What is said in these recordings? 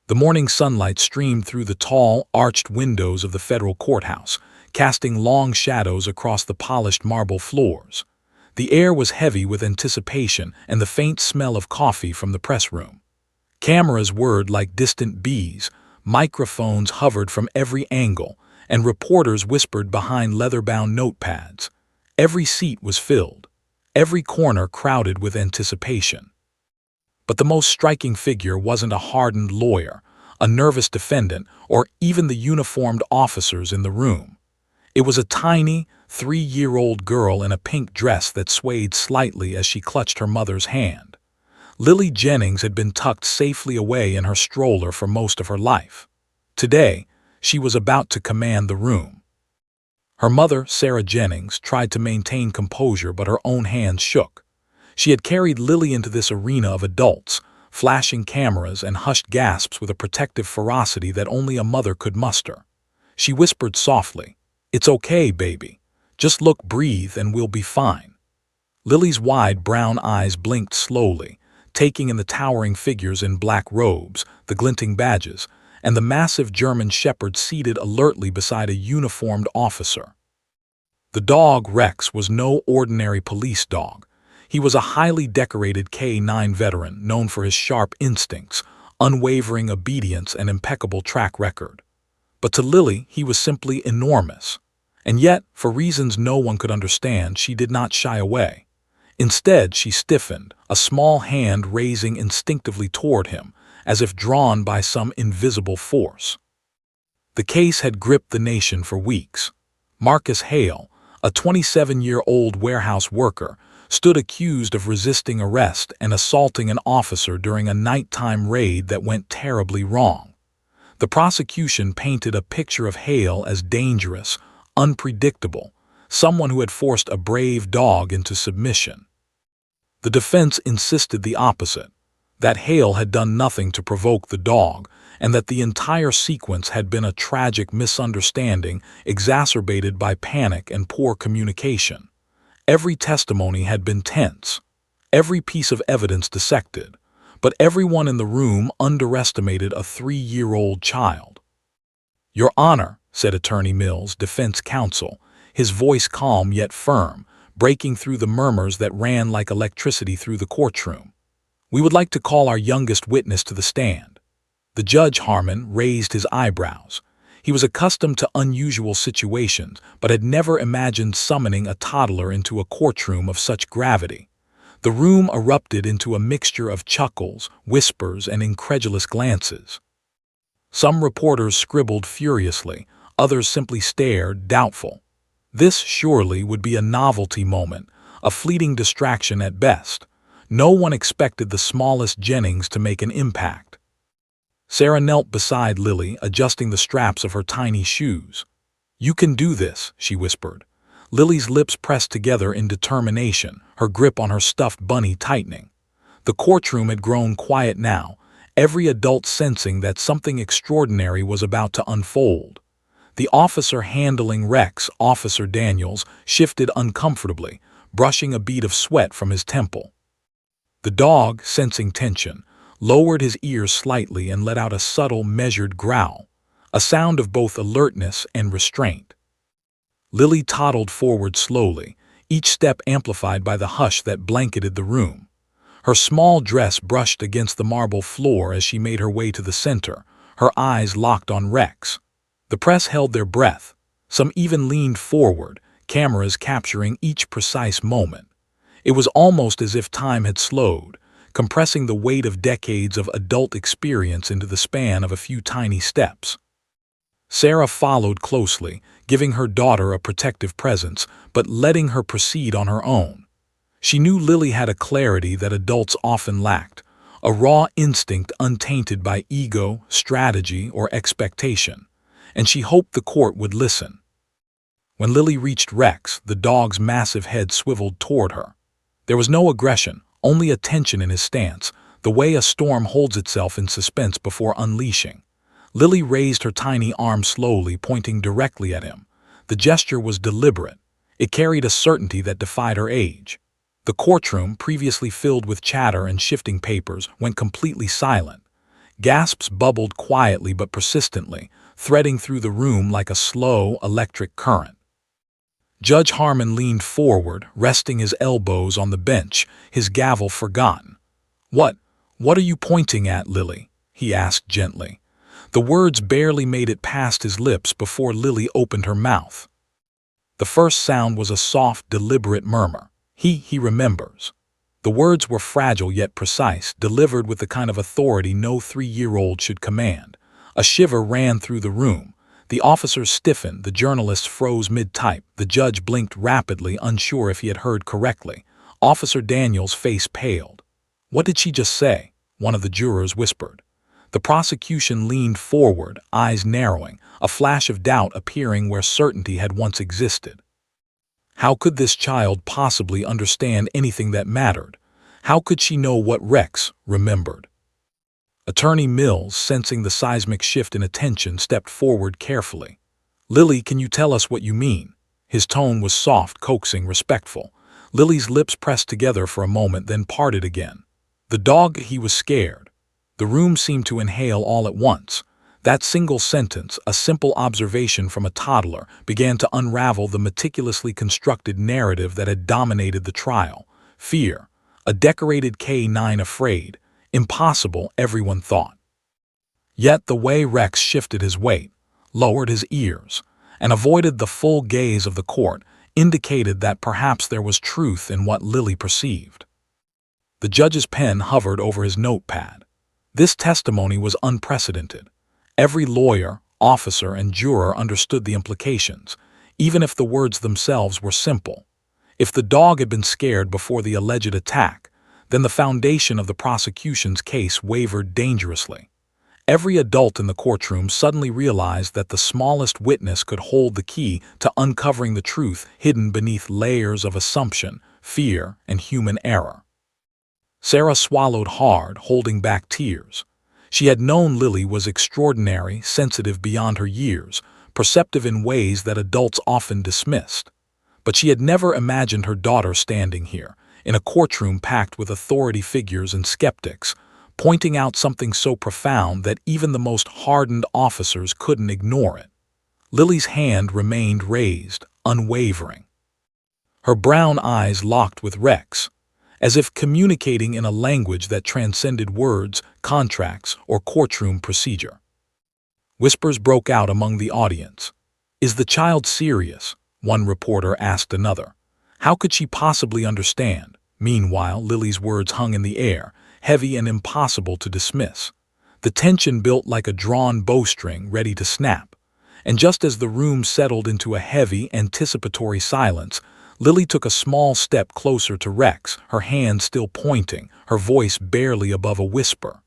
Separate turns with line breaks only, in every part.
The morning sunlight streamed through the tall, arched windows of the federal courthouse, casting long shadows across the polished marble floors. The air was heavy with anticipation and the faint smell of coffee from the press room. Cameras whirred like distant bees, microphones hovered from every angle, and reporters whispered behind leather-bound notepads. Every seat was filled, every corner crowded with anticipation. But the most striking figure wasn't a hardened lawyer, a nervous defendant, or even the uniformed officers in the room. It was a tiny, 3-year-old girl in a pink dress that swayed slightly as she clutched her mother's hand. Lily Jennings had been tucked safely away in her stroller for most of her life. Today, she was about to command the room. Her mother, Sarah Jennings, tried to maintain composure, but her own hands shook. She had carried Lily into this arena of adults, flashing cameras and hushed gasps with a protective ferocity that only a mother could muster. She whispered softly, "It's okay, baby. Just look, breathe, and we'll be fine." Lily's wide brown eyes blinked slowly, taking in the towering figures in black robes, the glinting badges, and the massive German shepherd seated alertly beside a uniformed officer. The dog, Rex, was no ordinary police dog. He was a highly decorated K-9 veteran known for his sharp instincts, unwavering obedience, and impeccable track record. But to Lily, he was simply enormous. And yet, for reasons no one could understand, she did not shy away. Instead, she stiffened, a small hand raising instinctively toward him, as if drawn by some invisible force. The case had gripped the nation for weeks. Marcus Hale, a 27-year-old warehouse worker, stood accused of resisting arrest and assaulting an officer during a nighttime raid that went terribly wrong. The prosecution painted a picture of Hale as dangerous, unpredictable, someone who had forced a brave dog into submission. The defense insisted the opposite, that Hale had done nothing to provoke the dog, and that the entire sequence had been a tragic misunderstanding exacerbated by panic and poor communication. Every testimony had been tense, every piece of evidence dissected, but everyone in the room underestimated a 3-year-old child. "Your Honor," said Attorney Mills, defense counsel, his voice calm yet firm, breaking through the murmurs that ran like electricity through the courtroom. "We would like to call our youngest witness to the stand." The judge, Harmon, raised his eyebrows. He was accustomed to unusual situations, but had never imagined summoning a toddler into a courtroom of such gravity. The room erupted into a mixture of chuckles, whispers, and incredulous glances. Some reporters scribbled furiously, others simply stared, doubtful. This surely would be a novelty moment, a fleeting distraction at best. No one expected the smallest Jennings to make an impact. Sarah knelt beside Lily, adjusting the straps of her tiny shoes. "You can do this," she whispered. Lily's lips pressed together in determination, her grip on her stuffed bunny tightening. The courtroom had grown quiet now, every adult sensing that something extraordinary was about to unfold. The officer handling Rex, Officer Daniels, shifted uncomfortably, brushing a bead of sweat from his temple. The dog, sensing tension, lowered his ears slightly and let out a subtle, measured growl, a sound of both alertness and restraint. Lily toddled forward slowly, each step amplified by the hush that blanketed the room. Her small dress brushed against the marble floor as she made her way to the center, her eyes locked on Rex. The press held their breath. Some even leaned forward, cameras capturing each precise moment. It was almost as if time had slowed, compressing the weight of decades of adult experience into the span of a few tiny steps. Sarah followed closely, giving her daughter a protective presence, but letting her proceed on her own. She knew Lily had a clarity that adults often lacked, a raw instinct untainted by ego, strategy, or expectation, and she hoped the court would listen. When Lily reached Rex, the dog's massive head swiveled toward her. There was no aggression, only a tension in his stance, the way a storm holds itself in suspense before unleashing. Lily raised her tiny arm slowly, pointing directly at him. The gesture was deliberate. It carried a certainty that defied her age. The courtroom, previously filled with chatter and shifting papers, went completely silent. Gasps bubbled quietly but persistently, threading through the room like a slow electric current. Judge Harmon leaned forward, resting his elbows on the bench, his gavel forgotten. What are you pointing at, Lily?" he asked gently. The words barely made it past his lips before Lily opened her mouth. The first sound was a soft, deliberate murmur. He remembers. The words were fragile yet precise, delivered with the kind of authority no 3-year-old should command. A shiver ran through the room. The officers stiffened, the journalists froze mid-type, the judge blinked rapidly, unsure if he had heard correctly. Officer Daniels' face paled. "What did she just say?" one of the jurors whispered. The prosecution leaned forward, eyes narrowing, a flash of doubt appearing where certainty had once existed. How could this child possibly understand anything that mattered? How could she know what Rex remembered? Attorney Mills, sensing the seismic shift in attention, stepped forward carefully. "Lily, can you tell us what you mean?" His tone was soft, coaxing, respectful. Lily's lips pressed together for a moment, then parted again. The dog, he was scared. The room seemed to inhale all at once. That single sentence, a simple observation from a toddler, began to unravel the meticulously constructed narrative that had dominated the trial. Fear. A decorated K-9 afraid. Impossible, everyone thought. Yet the way Rex shifted his weight, lowered his ears, and avoided the full gaze of the court indicated that perhaps there was truth in what Lily perceived. The judge's pen hovered over his notepad. This testimony was unprecedented. Every lawyer, officer, and juror understood the implications, even if the words themselves were simple. If the dog had been scared before the alleged attack, then the foundation of the prosecution's case wavered dangerously. Every adult in the courtroom suddenly realized that the smallest witness could hold the key to uncovering the truth hidden beneath layers of assumption, fear, and human error. Sarah swallowed hard, holding back tears. She had known Lily was extraordinary, sensitive beyond her years, perceptive in ways that adults often dismissed. But she had never imagined her daughter standing here, in a courtroom packed with authority figures and skeptics, pointing out something so profound that even the most hardened officers couldn't ignore it. Lily's hand remained raised, unwavering. Her brown eyes locked with Rex, as if communicating in a language that transcended words, contracts, or courtroom procedure. Whispers broke out among the audience. "Is the child serious?" one reporter asked another. "How could she possibly understand?" Meanwhile, Lily's words hung in the air, heavy and impossible to dismiss. The tension built like a drawn bowstring ready to snap. And just as the room settled into a heavy, anticipatory silence, Lily took a small step closer to Rex, her hand still pointing, her voice barely above a whisper.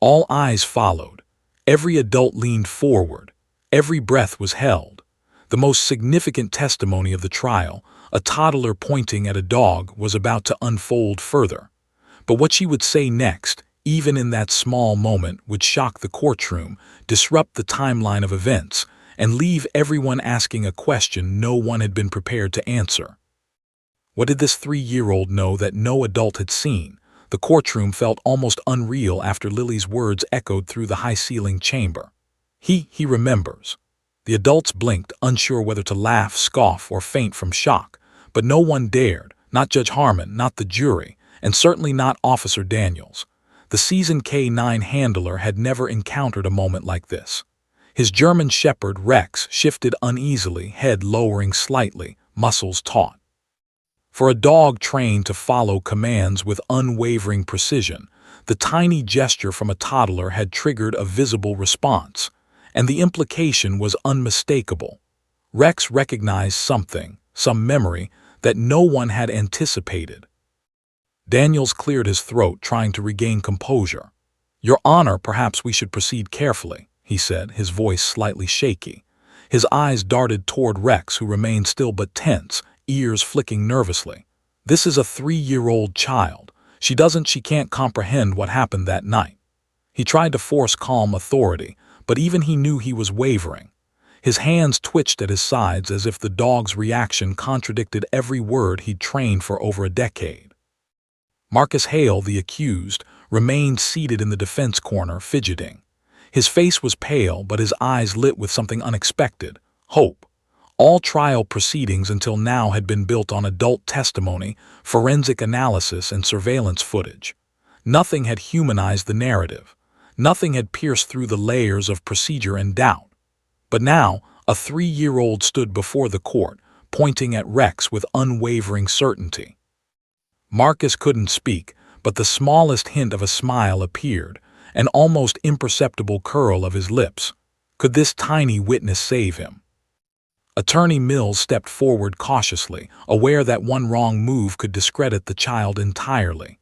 All eyes followed. Every adult leaned forward. Every breath was held. The most significant testimony of the trial, a toddler pointing at a dog, was about to unfold further. But what she would say next, even in that small moment, would shock the courtroom, disrupt the timeline of events, and leave everyone asking a question no one had been prepared to answer. What did this 3-year-old know that no adult had seen? The courtroom felt almost unreal after Lily's words echoed through the high-ceilinged chamber. He remembers. The adults blinked, unsure whether to laugh, scoff, or faint from shock, but no one dared, not Judge Harmon, not the jury, and certainly not Officer Daniels. The seasoned K-9 handler had never encountered a moment like this. His German shepherd, Rex, shifted uneasily, head lowering slightly, muscles taut. For a dog trained to follow commands with unwavering precision, the tiny gesture from a toddler had triggered a visible response, and the implication was unmistakable. Rex recognized something, some memory, that no one had anticipated. Daniels cleared his throat, trying to regain composure. "Your Honor, perhaps we should proceed carefully," he said, his voice slightly shaky. His eyes darted toward Rex, who remained still but tense, ears flicking nervously. "This is a 3-year-old child. She can't comprehend what happened that night." He tried to force calm authority, but even he knew he was wavering. His hands twitched at his sides as if the dog's reaction contradicted every word he'd trained for over a decade. Marcus Hale, the accused, remained seated in the defense corner, fidgeting. His face was pale, but his eyes lit with something unexpected: hope. All trial proceedings until now had been built on adult testimony, forensic analysis, and surveillance footage. Nothing had humanized the narrative. Nothing had pierced through the layers of procedure and doubt. But now, a 3-year-old stood before the court, pointing at Rex with unwavering certainty. Marcus couldn't speak, but the smallest hint of a smile appeared, an almost imperceptible curl of his lips. Could this tiny witness save him? Attorney Mills stepped forward cautiously, aware that one wrong move could discredit the child entirely.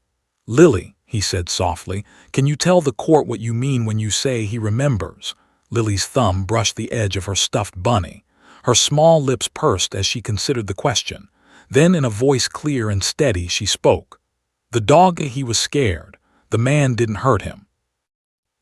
"Lily," he said softly, "can you tell the court what you mean when you say he remembers?" Lily's thumb brushed the edge of her stuffed bunny. Her small lips pursed as she considered the question. Then, in a voice clear and steady, she spoke. "The dog, he was scared. The man didn't hurt him."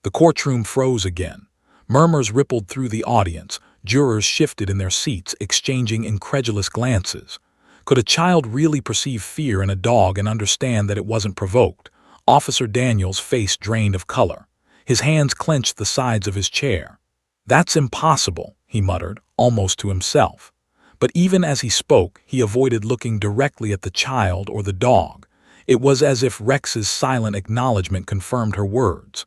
The courtroom froze again. Murmurs rippled through the audience. Jurors shifted in their seats, exchanging incredulous glances. Could a child really perceive fear in a dog and understand that it wasn't provoked? Officer Daniels' face drained of color. His hands clenched the sides of his chair. "That's impossible," he muttered, almost to himself. But even as he spoke, he avoided looking directly at the child or the dog. It was as if Rex's silent acknowledgement confirmed her words.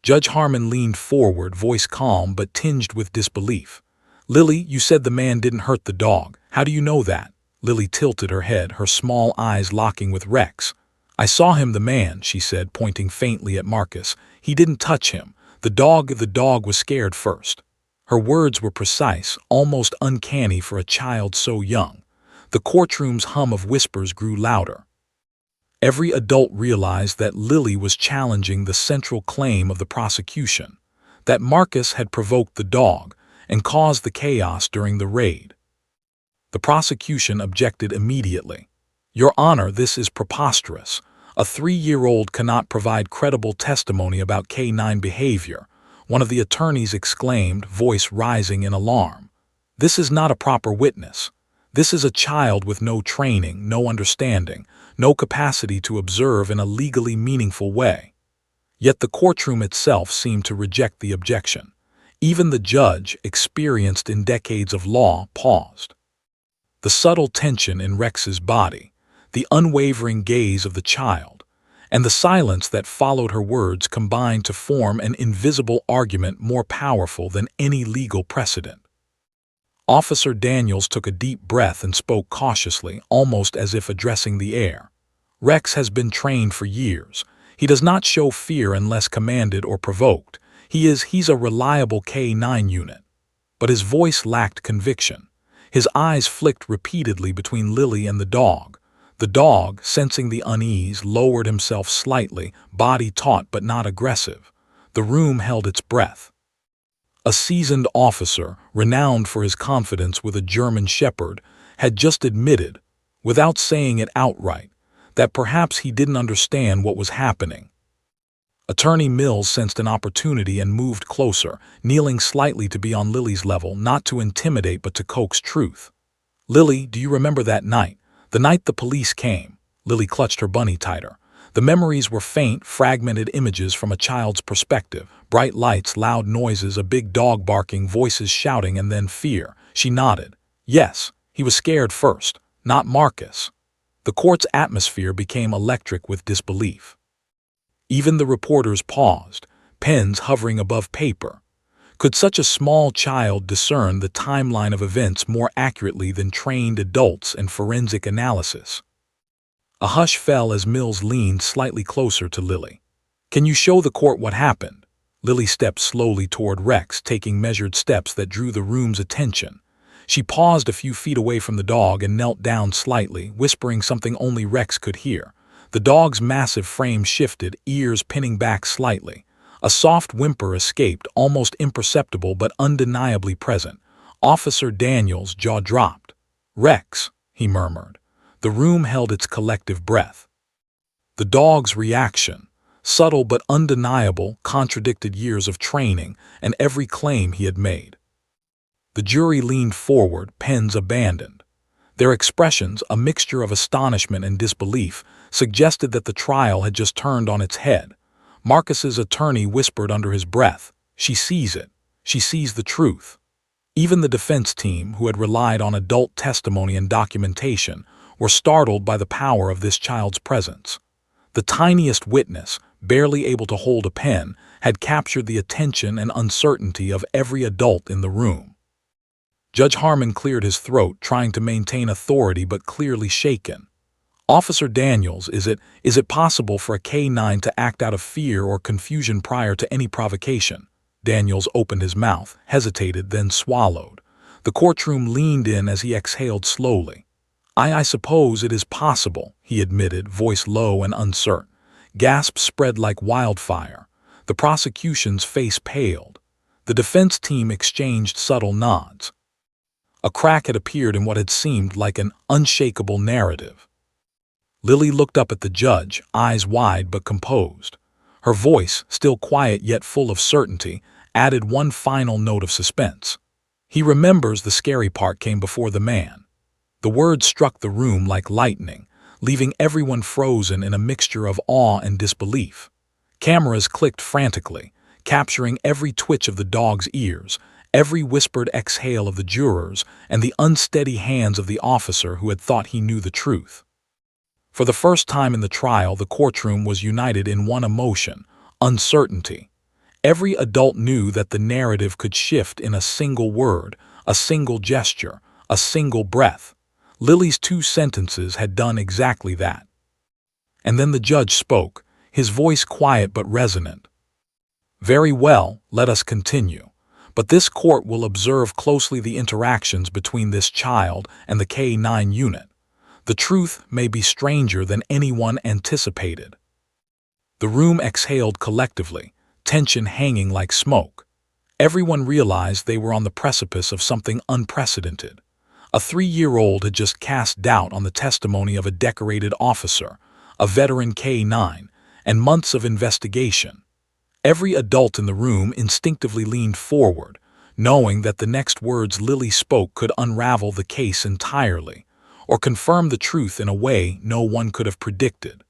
Judge Harmon leaned forward, voice calm but tinged with disbelief. "Lily, you said the man didn't hurt the dog. How do you know that?" Lily tilted her head, her small eyes locking with Rex. "I saw him, the man," she said, pointing faintly at Marcus. "He didn't touch him. The dog was scared first." Her words were precise, almost uncanny for a child so young. The courtroom's hum of whispers grew louder. Every adult realized that Lily was challenging the central claim of the prosecution, that Marcus had provoked the dog and caused the chaos during the raid. The prosecution objected immediately. "Your Honor, this is preposterous. A 3-year-old cannot provide credible testimony about canine behavior," one of the attorneys exclaimed, voice rising in alarm. "This is not a proper witness. This is a child with no training, no understanding, no capacity to observe in a legally meaningful way." Yet the courtroom itself seemed to reject the objection. Even the judge, experienced in decades of law, paused. The subtle tension in Rex's body, the unwavering gaze of the child, and the silence that followed her words combined to form an invisible argument more powerful than any legal precedent. Officer Daniels took a deep breath and spoke cautiously, almost as if addressing the air. "Rex has been trained for years. He does not show fear unless commanded or provoked. He's a reliable K-9 unit." But his voice lacked conviction. His eyes flicked repeatedly between Lily and the dog. The dog, sensing the unease, lowered himself slightly, body taut but not aggressive. The room held its breath. A seasoned officer, renowned for his confidence with a German shepherd, had just admitted, without saying it outright, that perhaps he didn't understand what was happening. Attorney Mills sensed an opportunity and moved closer, kneeling slightly to be on Lily's level, not to intimidate but to coax truth. "Lily, do you remember that night? The night the police came?" Lily clutched her bunny tighter. The memories were faint, fragmented images from a child's perspective. Bright lights, loud noises, a big dog barking, voices shouting, and then fear. She nodded. "Yes, he was scared first, not Marcus." The court's atmosphere became electric with disbelief. Even the reporters paused, pens hovering above paper. Could such a small child discern the timeline of events more accurately than trained adults in forensic analysis? A hush fell as Mills leaned slightly closer to Lily. "Can you show the court what happened?" Lily stepped slowly toward Rex, taking measured steps that drew the room's attention. She paused a few feet away from the dog and knelt down slightly, whispering something only Rex could hear. The dog's massive frame shifted, ears pinning back slightly. A soft whimper escaped, almost imperceptible but undeniably present. Officer Daniels' jaw dropped. "Rex," he murmured. The room held its collective breath. The dog's reaction, subtle but undeniable, contradicted years of training and every claim he had made. The jury leaned forward, pens abandoned. Their expressions, a mixture of astonishment and disbelief, suggested that the trial had just turned on its head. Marcus's attorney whispered under his breath, "She sees it. She sees the truth." Even the defense team, who had relied on adult testimony and documentation, were startled by the power of this child's presence. The tiniest witness, barely able to hold a pen, had captured the attention and uncertainty of every adult in the room. Judge Harmon cleared his throat, trying to maintain authority but clearly shaken. "Officer Daniels, is it possible for a K-9 to act out of fear or confusion prior to any provocation?" Daniels opened his mouth, hesitated, then swallowed. The courtroom leaned in as he exhaled slowly. I suppose it is possible," he admitted, voice low and uncertain. Gasps spread like wildfire. The prosecution's face paled. The defense team exchanged subtle nods. A crack had appeared in what had seemed like an unshakable narrative. Lily looked up at the judge, eyes wide but composed. Her voice, still quiet yet full of certainty, added one final note of suspense. "He remembers the scary part came before the man." The words struck the room like lightning, leaving everyone frozen in a mixture of awe and disbelief. Cameras clicked frantically, capturing every twitch of the dog's ears, every whispered exhale of the jurors, and the unsteady hands of the officer who had thought he knew the truth. For the first time in the trial, the courtroom was united in one emotion: uncertainty. Every adult knew that the narrative could shift in a single word, a single gesture, a single breath. Lily's 2 sentences had done exactly that. And then the judge spoke, his voice quiet but resonant. "Very well, let us continue. But this court will observe closely the interactions between this child and the K-9 unit. The truth may be stranger than anyone anticipated." The room exhaled collectively, tension hanging like smoke. Everyone realized they were on the precipice of something unprecedented. A 3-year-old had just cast doubt on the testimony of a decorated officer, a veteran K-9, and months of investigation. Every adult in the room instinctively leaned forward, knowing that the next words Lily spoke could unravel the case entirely, or confirm the truth in a way no one could have predicted.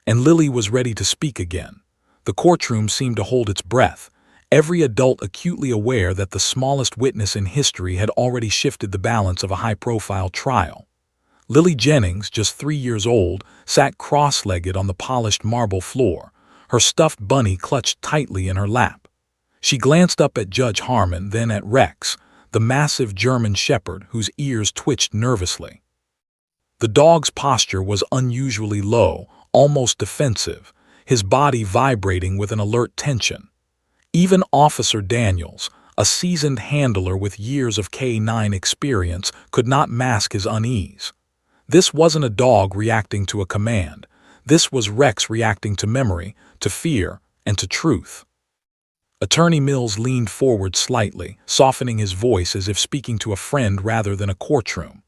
And Lily was ready to speak again. The courtroom seemed to hold its breath, every adult acutely aware that the smallest witness in history had already shifted the balance of a high-profile trial. Lily Jennings, just 3 years old, sat cross-legged on the polished marble floor, her stuffed bunny clutched tightly in her lap. She glanced up at Judge Harmon, then at Rex, the massive German shepherd whose ears twitched nervously. The dog's posture was unusually low, almost defensive, his body vibrating with an alert tension. Even Officer Daniels, a seasoned handler with years of K-9 experience, could not mask his unease. This wasn't a dog reacting to a command. This was Rex reacting to memory, to fear, and to truth. Attorney Mills leaned forward slightly, softening his voice as if speaking to a friend rather than a courtroom.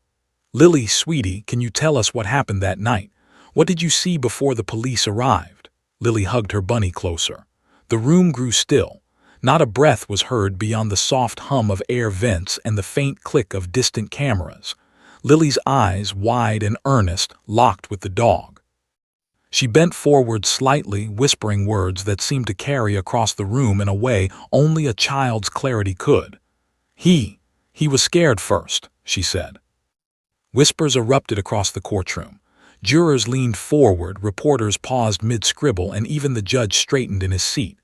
"Lily, sweetie, can you tell us what happened that night? What did you see before the police arrived?" Lily hugged her bunny closer. The room grew still. Not a breath was heard beyond the soft hum of air vents and the faint click of distant cameras. Lily's eyes, wide and earnest, locked with the dog. She bent forward slightly, whispering words that seemed to carry across the room in a way only a child's clarity could. He was scared first," she said. Whispers erupted across the courtroom. Jurors leaned forward, reporters paused mid-scribble, and even the judge straightened in his seat.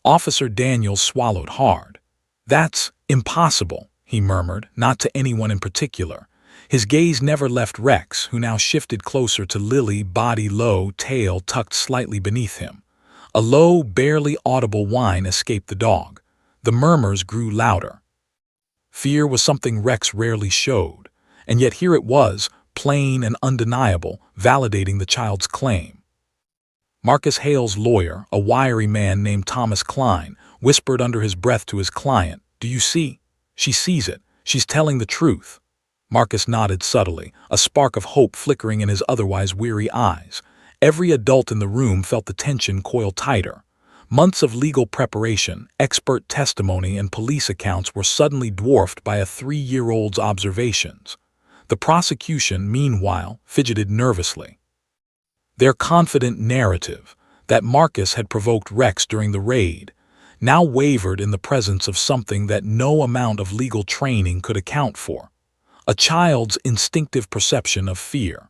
Officer Daniels swallowed hard. "That's impossible," he murmured, not to anyone in particular. His gaze never left Rex, who now shifted closer to Lily, body low, tail tucked slightly beneath him. A low, barely audible whine escaped the dog. The murmurs grew louder. Fear was something Rex rarely showed, and yet here it was, plain and undeniable, validating the child's claim. Marcus Hale's lawyer, a wiry man named Thomas Klein, whispered under his breath to his client, "Do you see? She sees it. She's telling the truth." Marcus nodded subtly, a spark of hope flickering in his otherwise weary eyes. Every adult in the room felt the tension coil tighter. Months of legal preparation, expert testimony, and police accounts were suddenly dwarfed by a 3-year-old's observations. The prosecution, meanwhile, fidgeted nervously. Their confident narrative, that Marcus had provoked Rex during the raid, now wavered in the presence of something that no amount of legal training could account for: a child's instinctive perception of fear.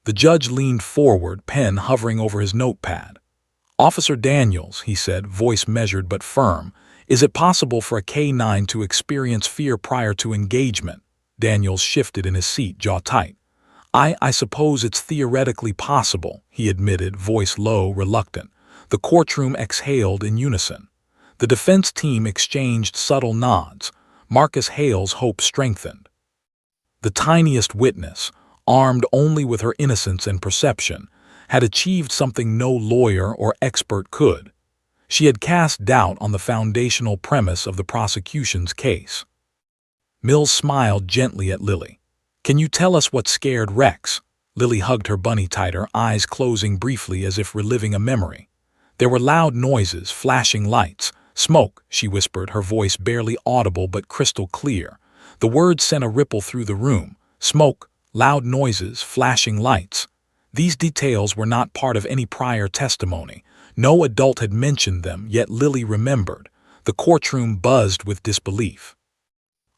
The judge leaned forward, pen hovering over his notepad. "Officer Daniels," he said, voice measured but firm, "is it possible for a K-9 to experience fear prior to engagement?" Daniels shifted in his seat, jaw tight. I suppose it's theoretically possible," he admitted, voice low, reluctant. The courtroom exhaled in unison. The defense team exchanged subtle nods. Marcus Hale's hope strengthened. The tiniest witness, armed only with her innocence and perception, had achieved something no lawyer or expert could. She had cast doubt on the foundational premise of the prosecution's case. Mills smiled gently at Lily. "Can you tell us what scared Rex?" Lily hugged her bunny tighter, eyes closing briefly as if reliving a memory. "There were loud noises, flashing lights. Smoke," she whispered, her voice barely audible but crystal clear. The words sent a ripple through the room. Smoke, loud noises, flashing lights. These details were not part of any prior testimony. No adult had mentioned them, yet Lily remembered. The courtroom buzzed with disbelief.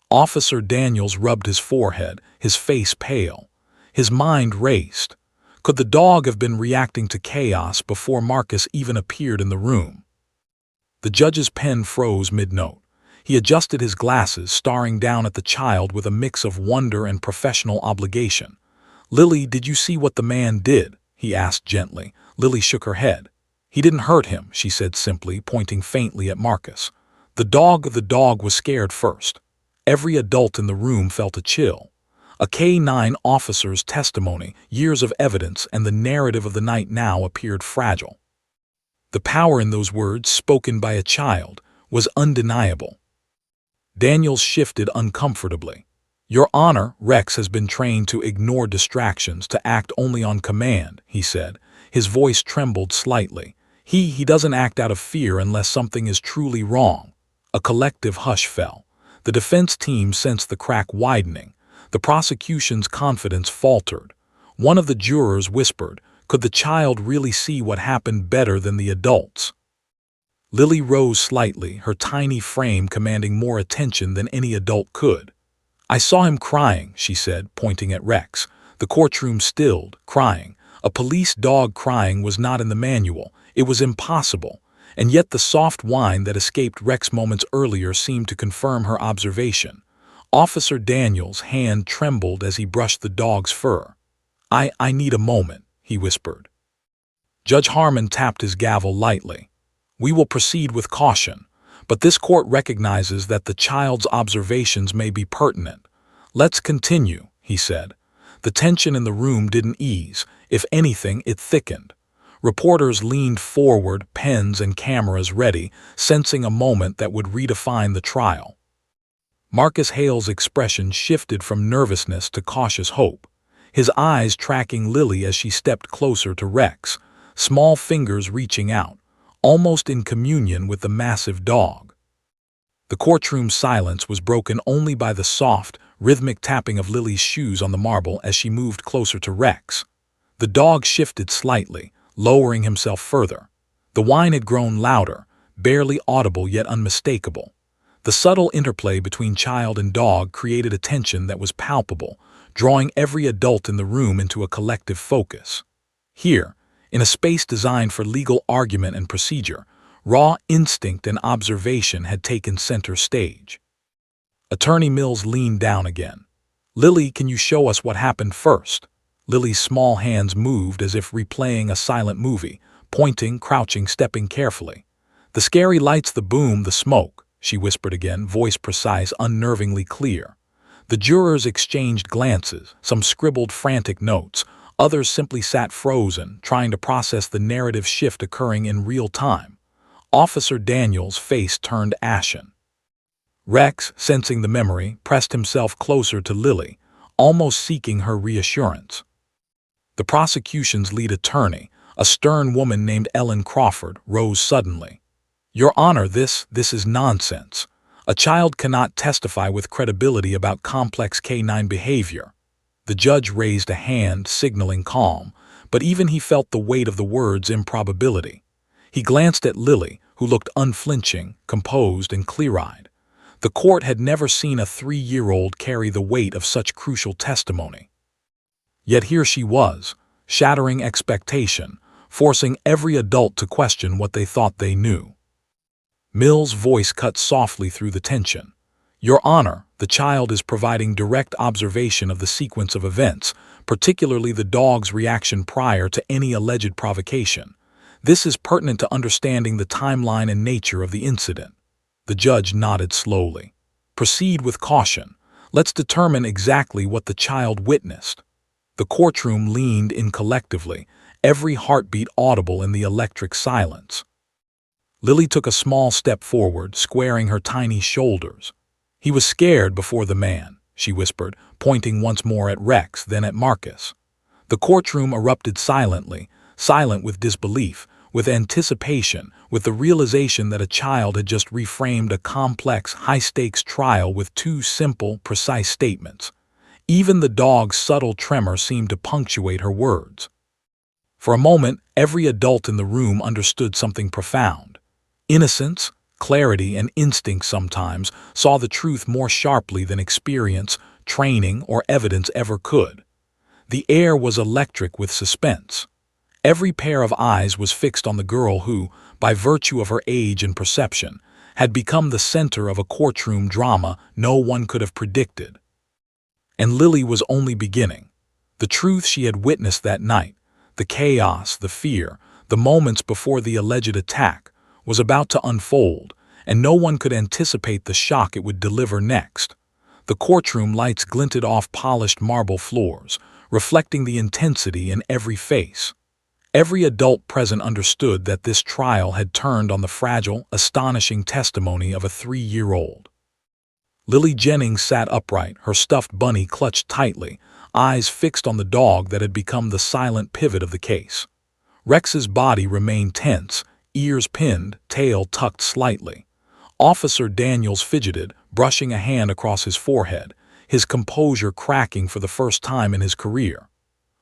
Officer Daniels rubbed his forehead, his face pale. His mind raced. Could the dog have been reacting to chaos before Marcus even appeared in the room? The judge's pen froze mid-note. He adjusted his glasses, staring down at the child with a mix of wonder and professional obligation. "Lily, did you see what the man did?" he asked gently. Lily shook her head. "He didn't hurt him," she said simply, pointing faintly at Marcus. The dog was scared first." Every adult in the room felt a chill. A K-9 officer's testimony, years of evidence, and the narrative of the night now appeared fragile. The power in those words, spoken by a child, was undeniable. Daniels shifted uncomfortably. "Your Honor, Rex has been trained to ignore distractions, to act only on command," he said. His voice trembled slightly. He doesn't act out of fear unless something is truly wrong." A collective hush fell. The defense team sensed the crack widening. The prosecution's confidence faltered. One of the jurors whispered, "Could the child really see what happened better than the adults?" Lily rose slightly, her tiny frame commanding more attention than any adult could. "I saw him crying," she said, pointing at Rex. The courtroom stilled. Crying. A police dog crying was not in the manual. It was impossible. And yet the soft whine that escaped Rex moments earlier seemed to confirm her observation. Officer Daniels' hand trembled as he brushed the dog's fur. I need a moment," he whispered. Judge Harmon tapped his gavel lightly. "We will proceed with caution, but this court recognizes that the child's observations may be pertinent. Let's continue," he said. The tension in the room didn't ease. If anything, it thickened. Reporters leaned forward, pens and cameras ready, sensing a moment that would redefine the trial. Marcus Hale's expression shifted from nervousness to cautious hope, his eyes tracking Lily as she stepped closer to Rex, small fingers reaching out, almost in communion with the massive dog. The courtroom silence was broken only by the soft, rhythmic tapping of Lily's shoes on the marble as she moved closer to Rex. The dog shifted slightly, lowering himself further. The whine had grown louder, barely audible yet unmistakable. The subtle interplay between child and dog created a tension that was palpable, drawing every adult in the room into a collective focus. Here, in a space designed for legal argument and procedure, raw instinct and observation had taken center stage. Attorney Mills leaned down again. "Lily, can you show us what happened first?" Lily's small hands moved as if replaying a silent movie, pointing, crouching, stepping carefully. "The scary lights, the boom, the smoke," she whispered again, voice precise, unnervingly clear. The jurors exchanged glances, some scribbled frantic notes, others simply sat frozen, trying to process the narrative shift occurring in real time. Officer Daniels' face turned ashen. Rex, sensing the memory, pressed himself closer to Lily, almost seeking her reassurance. The prosecution's lead attorney, a stern woman named Ellen Crawford, rose suddenly. "Your Honor, this is nonsense. A child cannot testify with credibility about complex K-9 behavior." The judge raised a hand, signaling calm, but even he felt the weight of the word's improbability. He glanced at Lily, who looked unflinching, composed, and clear-eyed. The court had never seen a 3-year-old carry the weight of such crucial testimony. Yet here she was, shattering expectation, forcing every adult to question what they thought they knew. Mills' voice cut softly through the tension. "Your Honor, the child is providing direct observation of the sequence of events, particularly the dog's reaction prior to any alleged provocation. This is pertinent to understanding the timeline and nature of the incident." The judge nodded slowly. "Proceed with caution. Let's determine exactly what the child witnessed." The courtroom leaned in collectively, every heartbeat audible in the electric silence. Lily took a small step forward, squaring her tiny shoulders. "He was scared before the man," she whispered, pointing once more at Rex, then at Marcus. The courtroom erupted silently, silent with disbelief, with anticipation, with the realization that a child had just reframed a complex, high-stakes trial with 2 simple, precise statements. Even the dog's subtle tremor seemed to punctuate her words. For a moment, every adult in the room understood something profound. Innocence, clarity, and instinct sometimes saw the truth more sharply than experience, training, or evidence ever could. The air was electric with suspense. Every pair of eyes was fixed on the girl who, by virtue of her age and perception, had become the center of a courtroom drama no one could have predicted. And Lily was only beginning. The truth she had witnessed that night, the chaos, the fear, the moments before the alleged attack, was about to unfold, and no one could anticipate the shock it would deliver next. The courtroom lights glinted off polished marble floors, reflecting the intensity in every face. Every adult present understood that this trial had turned on the fragile, astonishing testimony of a 3-year-old. Lily Jennings sat upright, her stuffed bunny clutched tightly, eyes fixed on the dog that had become the silent pivot of the case. Rex's body remained tense, ears pinned, tail tucked slightly. Officer Daniels fidgeted, brushing a hand across his forehead, his composure cracking for the first time in his career.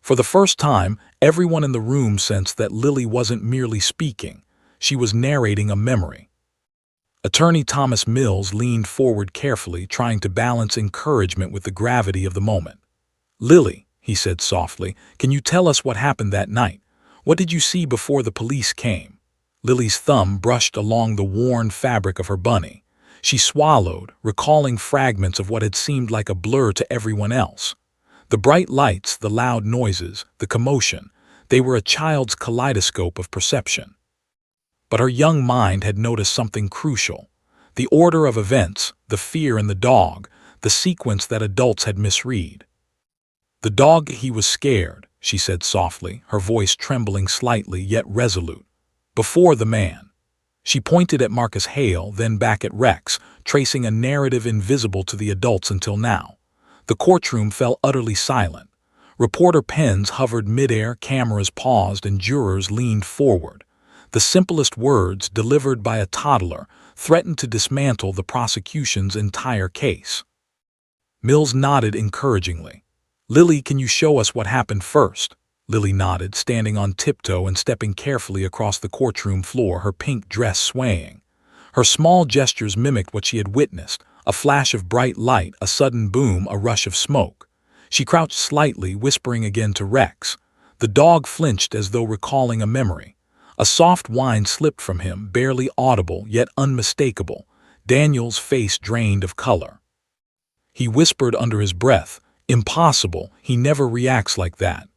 For the first time, everyone in the room sensed that Lily wasn't merely speaking. She was narrating a memory. Attorney Thomas Mills leaned forward carefully, trying to balance encouragement with the gravity of the moment. "Lily," he said softly, "can you tell us what happened that night? What did you see before the police came?" Lily's thumb brushed along the worn fabric of her bunny. She swallowed, recalling fragments of what had seemed like a blur to everyone else. The bright lights, the loud noises, the commotion, they were a child's kaleidoscope of perception. But her young mind had noticed something crucial. The order of events, the fear in the dog, the sequence that adults had misread. "The dog, he was scared," she said softly, her voice trembling slightly yet resolute. "Before the man." She pointed at Marcus Hale, then back at Rex, tracing a narrative invisible to the adults until now. The courtroom fell utterly silent. Reporter pens hovered midair, cameras paused, and jurors leaned forward. The simplest words, delivered by a toddler, threatened to dismantle the prosecution's entire case. Mills nodded encouragingly. "Lily, can you show us what happened first?" Lily nodded, standing on tiptoe and stepping carefully across the courtroom floor, her pink dress swaying. Her small gestures mimicked what she had witnessed, a flash of bright light, a sudden boom, a rush of smoke. She crouched slightly, whispering again to Rex. The dog flinched as though recalling a memory. A soft whine slipped from him, barely audible, yet unmistakable. Daniel's face drained of color. He whispered under his breath, "Impossible, he never reacts like that."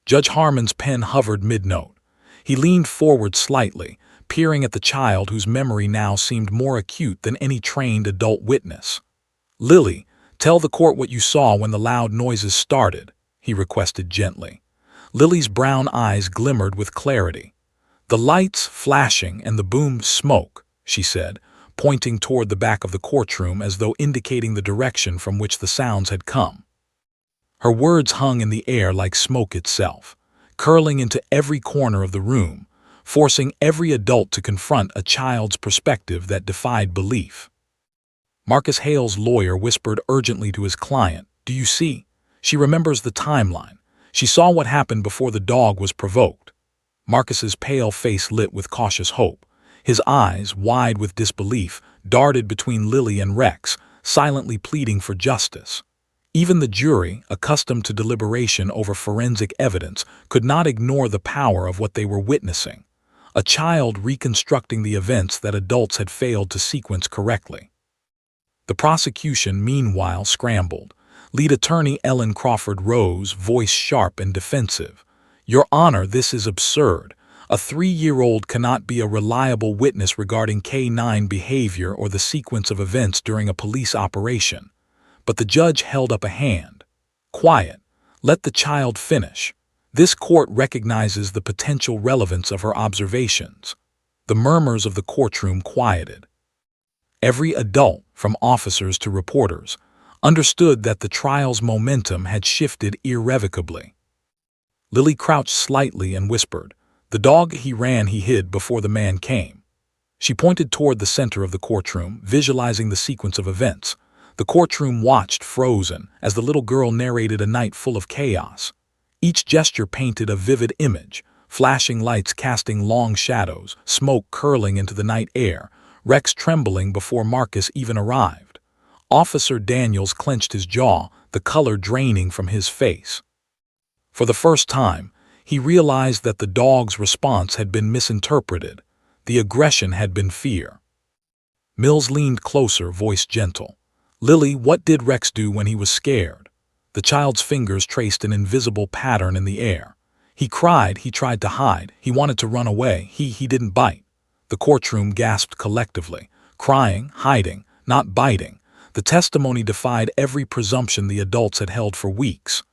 Judge Harmon's pen hovered mid-note. He leaned forward slightly, peering at the child whose memory now seemed more acute than any trained adult witness. "Lily, tell the court what you saw when the loud noises started," he requested gently. Lily's brown eyes glimmered with clarity. "The lights flashing and the boom smoke," she said, pointing toward the back of the courtroom as though indicating the direction from which the sounds had come. Her words hung in the air like smoke itself, curling into every corner of the room, forcing every adult to confront a child's perspective that defied belief. Marcus Hale's lawyer whispered urgently to his client, "Do you see? She remembers the timeline. She saw what happened before the dog was provoked. Marcus's pale face lit with cautious hope. His eyes, wide with disbelief, darted between Lily and Rex, silently pleading for justice. Even the jury, accustomed to deliberation over forensic evidence, could not ignore the power of what they were witnessing. A child reconstructing the events that adults had failed to sequence correctly. The prosecution, meanwhile, scrambled. Lead attorney Ellen Crawford rose, voice sharp and defensive. "Your Honor, this is absurd. A 3-year-old cannot be a reliable witness regarding K-9 behavior or the sequence of events during a police operation." But the judge held up a hand. "Quiet. Let the child finish. This court recognizes the potential relevance of her observations." The murmurs of the courtroom quieted. Every adult, from officers to reporters, understood that the trial's momentum had shifted irrevocably. Lily crouched slightly and whispered, "The dog he ran, he hid before the man came." She pointed toward the center of the courtroom, visualizing the sequence of events. The courtroom watched, frozen, as the little girl narrated a night full of chaos. Each gesture painted a vivid image, flashing lights casting long shadows, smoke curling into the night air, Rex trembling before Marcus even arrived. Officer Daniels clenched his jaw, the color draining from his face. For the first time, he realized that the dog's response had been misinterpreted. The aggression had been fear. Mills leaned closer, voice gentle. "Lily, what did Rex do when he was scared?" The child's fingers traced an invisible pattern in the air. "He cried, he tried to hide, he wanted to run away, he didn't bite." The courtroom gasped collectively. Crying, hiding, not biting. The testimony defied every presumption the adults had held for weeks.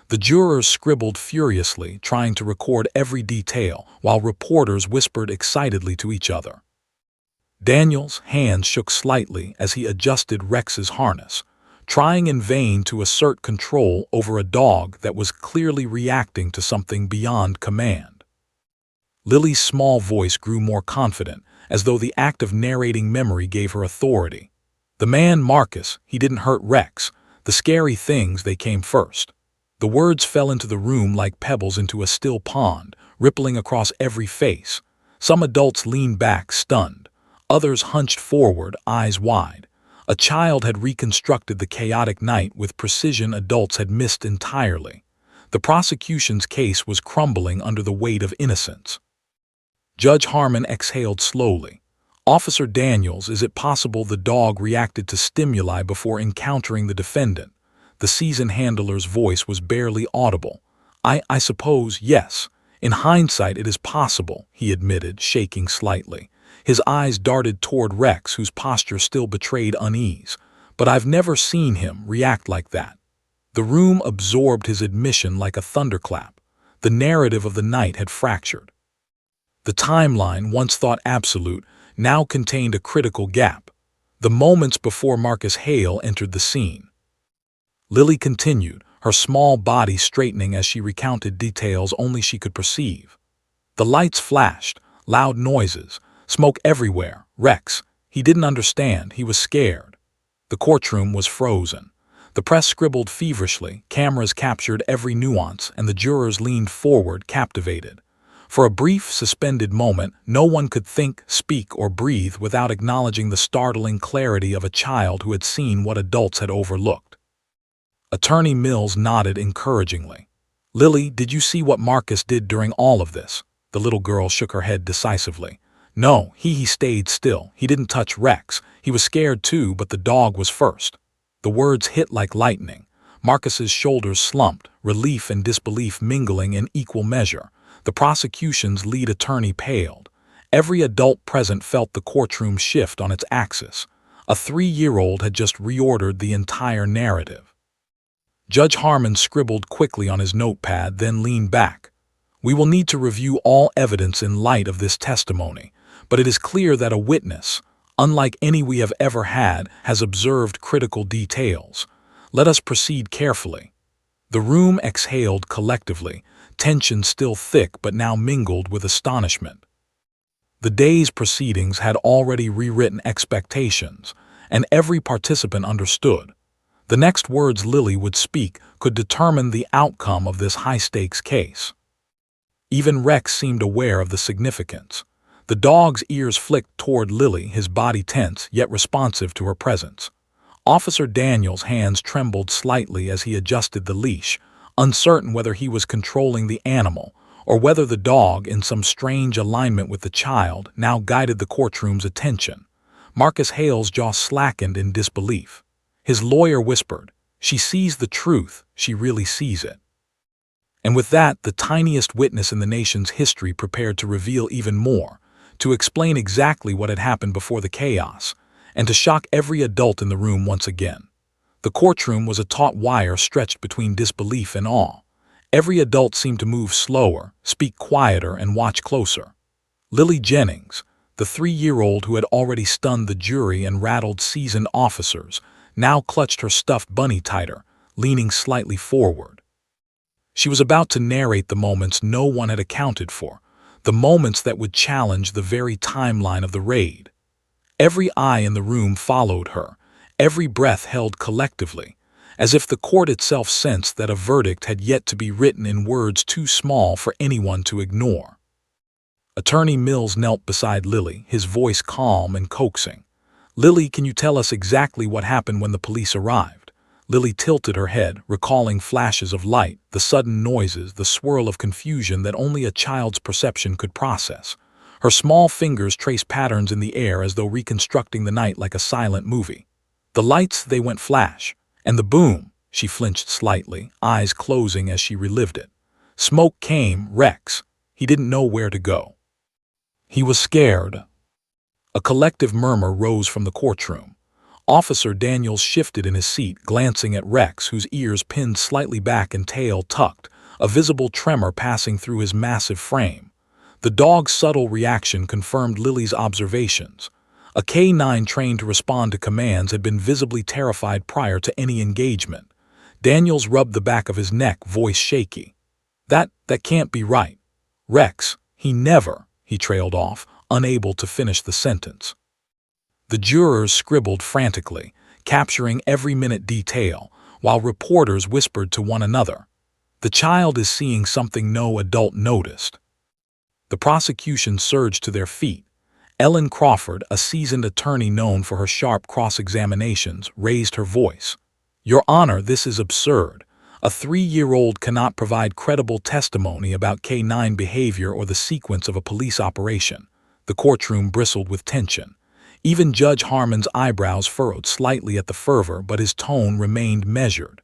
The jurors scribbled furiously, trying to record every detail, while reporters whispered excitedly to each other. Daniels' hands shook slightly as he adjusted Rex's harness, trying in vain to assert control over a dog that was clearly reacting to something beyond command. Lily's small voice grew more confident, as though the act of narrating memory gave her authority. "The man, Marcus, he didn't hurt Rex. The scary things, they came first." The words fell into the room like pebbles into a still pond, rippling across every face. Some adults leaned back, stunned. Others hunched forward, eyes wide. A child had reconstructed the chaotic night with precision adults had missed entirely. The prosecution's case was crumbling under the weight of innocence. Judge Harmon exhaled slowly. "Officer Daniels, is it possible the dog reacted to stimuli before encountering the defendant?" The seasoned handler's voice was barely audible. I suppose, yes. In hindsight, it is possible," he admitted, shaking slightly. His eyes darted toward Rex, whose posture still betrayed unease. "But I've never seen him react like that." The room absorbed his admission like a thunderclap. The narrative of the night had fractured. The timeline, once thought absolute, now contained a critical gap. The moments before Marcus Hale entered the scene. Lily continued, her small body straightening as she recounted details only she could perceive. "The lights flashed, loud noises, smoke everywhere. Rex, he didn't understand, he was scared." The courtroom was frozen. The press scribbled feverishly, cameras captured every nuance, and the jurors leaned forward, captivated. For a brief, suspended moment, no one could think, speak, or breathe without acknowledging the startling clarity of a child who had seen what adults had overlooked. Attorney Mills nodded encouragingly. "Lily, did you see what Marcus did during all of this?" The little girl shook her head decisively. "No, he stayed still. He didn't touch Rex. He was scared too, but the dog was first." The words hit like lightning. Marcus's shoulders slumped, relief and disbelief mingling in equal measure. The prosecution's lead attorney paled. Every adult present felt the courtroom shift on its axis. A 3-year-old had just reordered the entire narrative. Judge Harmon scribbled quickly on his notepad, then leaned back. "We will need to review all evidence in light of this testimony, but it is clear that a witness, unlike any we have ever had, has observed critical details. Let us proceed carefully." The room exhaled collectively, tension still thick but now mingled with astonishment. The day's proceedings had already rewritten expectations, and every participant understood. The next words Lily would speak could determine the outcome of this high-stakes case. Even Rex seemed aware of the significance. The dog's ears flicked toward Lily, his body tense yet responsive to her presence. Officer Daniels' hands trembled slightly as he adjusted the leash, uncertain whether he was controlling the animal or whether the dog, in some strange alignment with the child, now guided the courtroom's attention. Marcus Hale's jaw slackened in disbelief. His lawyer whispered, "She sees the truth, she really sees it." And with that, the tiniest witness in the nation's history prepared to reveal even more, to explain exactly what had happened before the chaos, and to shock every adult in the room once again. The courtroom was a taut wire stretched between disbelief and awe. Every adult seemed to move slower, speak quieter, and watch closer. Lily Jennings, the 3-year-old who had already stunned the jury and rattled seasoned officers, now clutched her stuffed bunny tighter, leaning slightly forward. She was about to narrate the moments no one had accounted for, the moments that would challenge the very timeline of the raid. Every eye in the room followed her, every breath held collectively, as if the court itself sensed that a verdict had yet to be written in words too small for anyone to ignore. Attorney Mills knelt beside Lily, his voice calm and coaxing. "Lily, can you tell us exactly what happened when the police arrived?" Lily tilted her head, recalling flashes of light, the sudden noises, the swirl of confusion that only a child's perception could process. Her small fingers traced patterns in the air as though reconstructing the night like a silent movie. The lights, they went flash. And the boom, she flinched slightly, eyes closing as she relived it. Smoke came, Rex. He didn't know where to go. He was scared. A collective murmur rose from the courtroom. Officer Daniels shifted in his seat, glancing at Rex, whose ears pinned slightly back and tail tucked, a visible tremor passing through his massive frame. The dog's subtle reaction confirmed Lily's observations. A K9 trained to respond to commands had been visibly terrified prior to any engagement. Daniels rubbed the back of his neck, voice shaky. That can't be right. Rex, he never," he trailed off, unable to finish the sentence. The jurors scribbled frantically, capturing every minute detail, while reporters whispered to one another. "The child is seeing something no adult noticed." The prosecution surged to their feet. Ellen Crawford, a seasoned attorney known for her sharp cross-examinations, raised her voice. "Your Honor, this is absurd. A 3-year-old cannot provide credible testimony about K9 behavior or the sequence of a police operation." The courtroom bristled with tension. Even Judge Harmon's eyebrows furrowed slightly at the fervor, but his tone remained measured.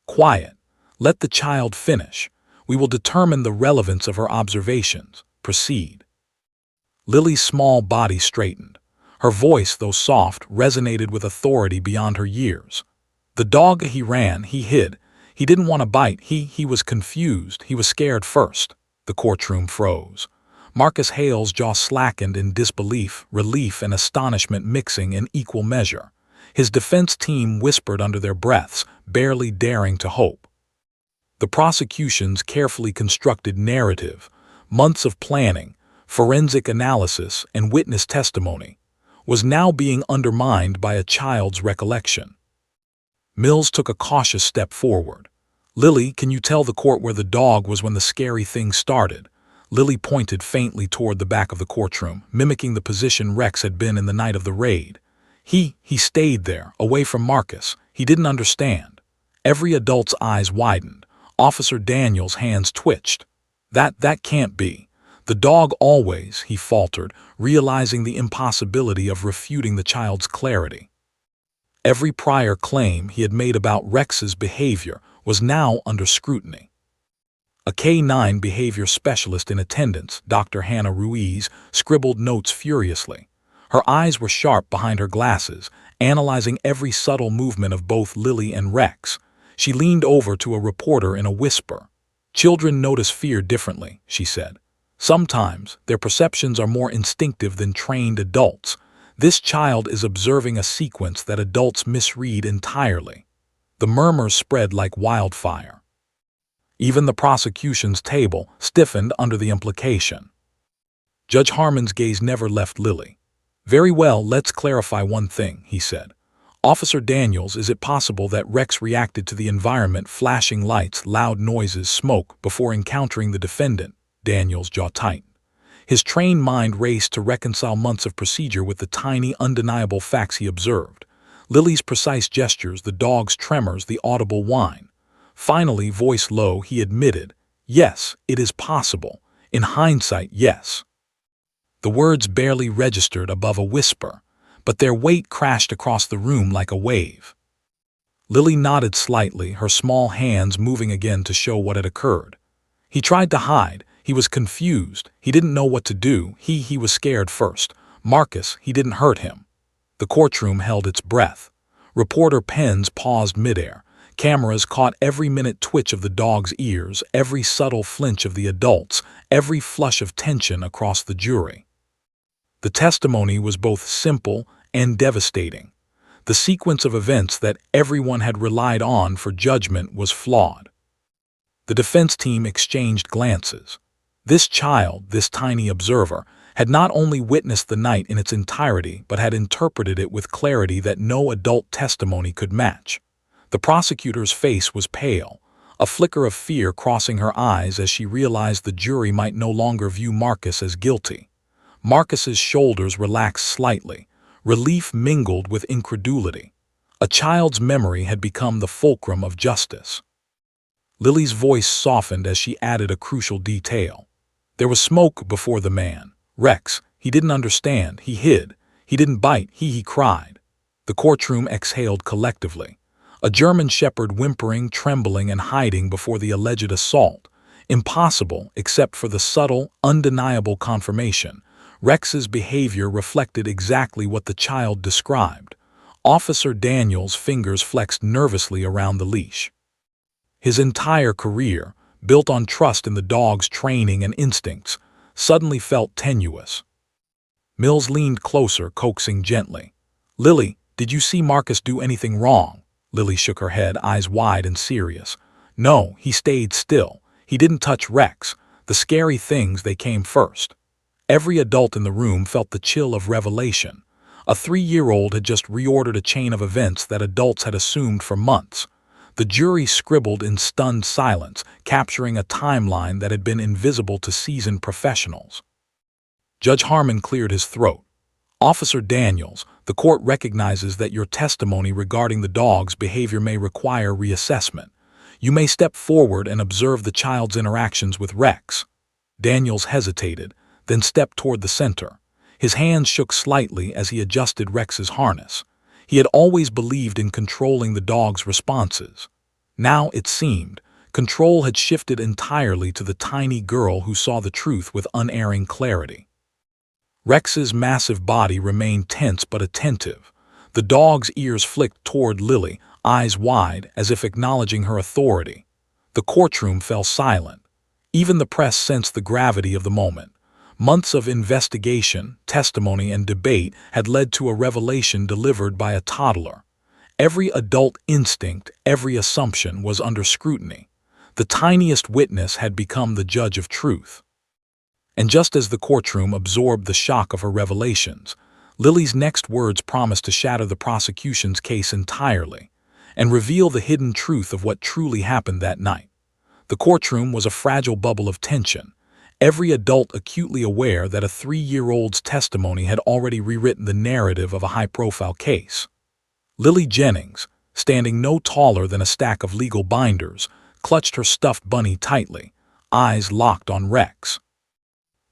"Quiet. Let the child finish. We will determine the relevance of her observations. Proceed." Lily's small body straightened. Her voice, though soft, resonated with authority beyond her years. "The dog, he ran, he hid. He didn't want to bite. He was confused. He was scared first." The courtroom froze. Marcus Hale's jaw slackened in disbelief, relief, and astonishment mixing in equal measure. His defense team whispered under their breaths, barely daring to hope. The prosecution's carefully constructed narrative, months of planning, forensic analysis, and witness testimony, was now being undermined by a child's recollection. Mills took a cautious step forward. "Lily, can you tell the court where the dog was when the scary thing started?" Lily pointed faintly toward the back of the courtroom, mimicking the position Rex had been in the night of the raid. He stayed there, away from Marcus. He didn't understand." Every adult's eyes widened. Officer Daniels' hands twitched. That can't be. The dog always," he faltered, realizing the impossibility of refuting the child's clarity. Every prior claim he had made about Rex's behavior was now under scrutiny. A K9 behavior specialist in attendance, Dr. Hannah Ruiz, scribbled notes furiously. Her eyes were sharp behind her glasses, analyzing every subtle movement of both Lily and Rex. She leaned over to a reporter in a whisper. "Children notice fear differently," she said. "Sometimes their perceptions are more instinctive than trained adults. This child is observing a sequence that adults misread entirely." The murmurs spread like wildfire. Even the prosecution's table stiffened under the implication. Judge Harmon's gaze never left Lily. "Very well, let's clarify one thing," he said. Officer Daniels, is it possible that Rex reacted to the environment, flashing lights, loud noises, smoke, before encountering the defendant? Daniels' jaw tightened. His trained mind raced to reconcile months of procedure with the tiny, undeniable facts he observed. Lily's precise gestures, the dog's tremors, the audible whine. Finally, voice low, he admitted, "Yes, it is possible. In hindsight, yes." The words barely registered above a whisper, but their weight crashed across the room like a wave. Lily nodded slightly, her small hands moving again to show what had occurred. He tried to hide. He was confused. He didn't know what to do. He was scared first. Marcus, he didn't hurt him. The courtroom held its breath. Reporter pens paused midair. Cameras caught every minute twitch of the dog's ears, every subtle flinch of the adults, every flush of tension across the jury. The testimony was both simple and devastating. The sequence of events that everyone had relied on for judgment was flawed. The defense team exchanged glances. This child, this tiny observer, had not only witnessed the night in its entirety but had interpreted it with clarity that no adult testimony could match. The prosecutor's face was pale, a flicker of fear crossing her eyes as she realized the jury might no longer view Marcus as guilty. Marcus's shoulders relaxed slightly, relief mingled with incredulity. A child's memory had become the fulcrum of justice. Lily's voice softened as she added a crucial detail. There was smoke before the man. Rex, he didn't understand, he hid. He didn't bite, he cried. The courtroom exhaled collectively. A German shepherd whimpering, trembling, and hiding before the alleged assault. Impossible, except for the subtle, undeniable confirmation. Rex's behavior reflected exactly what the child described. Officer Daniels' fingers flexed nervously around the leash. His entire career, built on trust in the dog's training and instincts, suddenly felt tenuous. Mills leaned closer, coaxing gently. "Lily, did you see Marcus do anything wrong?" Lily shook her head, eyes wide and serious. "No, he stayed still. He didn't touch Rex. The scary things, they came first." Every adult in the room felt the chill of revelation. A 3-year-old had just reordered a chain of events that adults had assumed for months. The jury scribbled in stunned silence, capturing a timeline that had been invisible to seasoned professionals. Judge Harmon cleared his throat. "Officer Daniels, the court recognizes that your testimony regarding the dog's behavior may require reassessment. You may step forward and observe the child's interactions with Rex." Daniels hesitated, then stepped toward the center. His hands shook slightly as he adjusted Rex's harness. He had always believed in controlling the dog's responses. Now, it seemed, control had shifted entirely to the tiny girl who saw the truth with unerring clarity. Rex's massive body remained tense but attentive. The dog's ears flicked toward Lily, eyes wide, as if acknowledging her authority. The courtroom fell silent. Even the press sensed the gravity of the moment. Months of investigation, testimony, and debate had led to a revelation delivered by a toddler. Every adult instinct, every assumption was under scrutiny. The tiniest witness had become the judge of truth. And just as the courtroom absorbed the shock of her revelations, Lily's next words promised to shatter the prosecution's case entirely and reveal the hidden truth of what truly happened that night. The courtroom was a fragile bubble of tension. Every adult acutely aware that a 3-year-old's testimony had already rewritten the narrative of a high-profile case. Lily Jennings, standing no taller than a stack of legal binders, clutched her stuffed bunny tightly, eyes locked on Rex.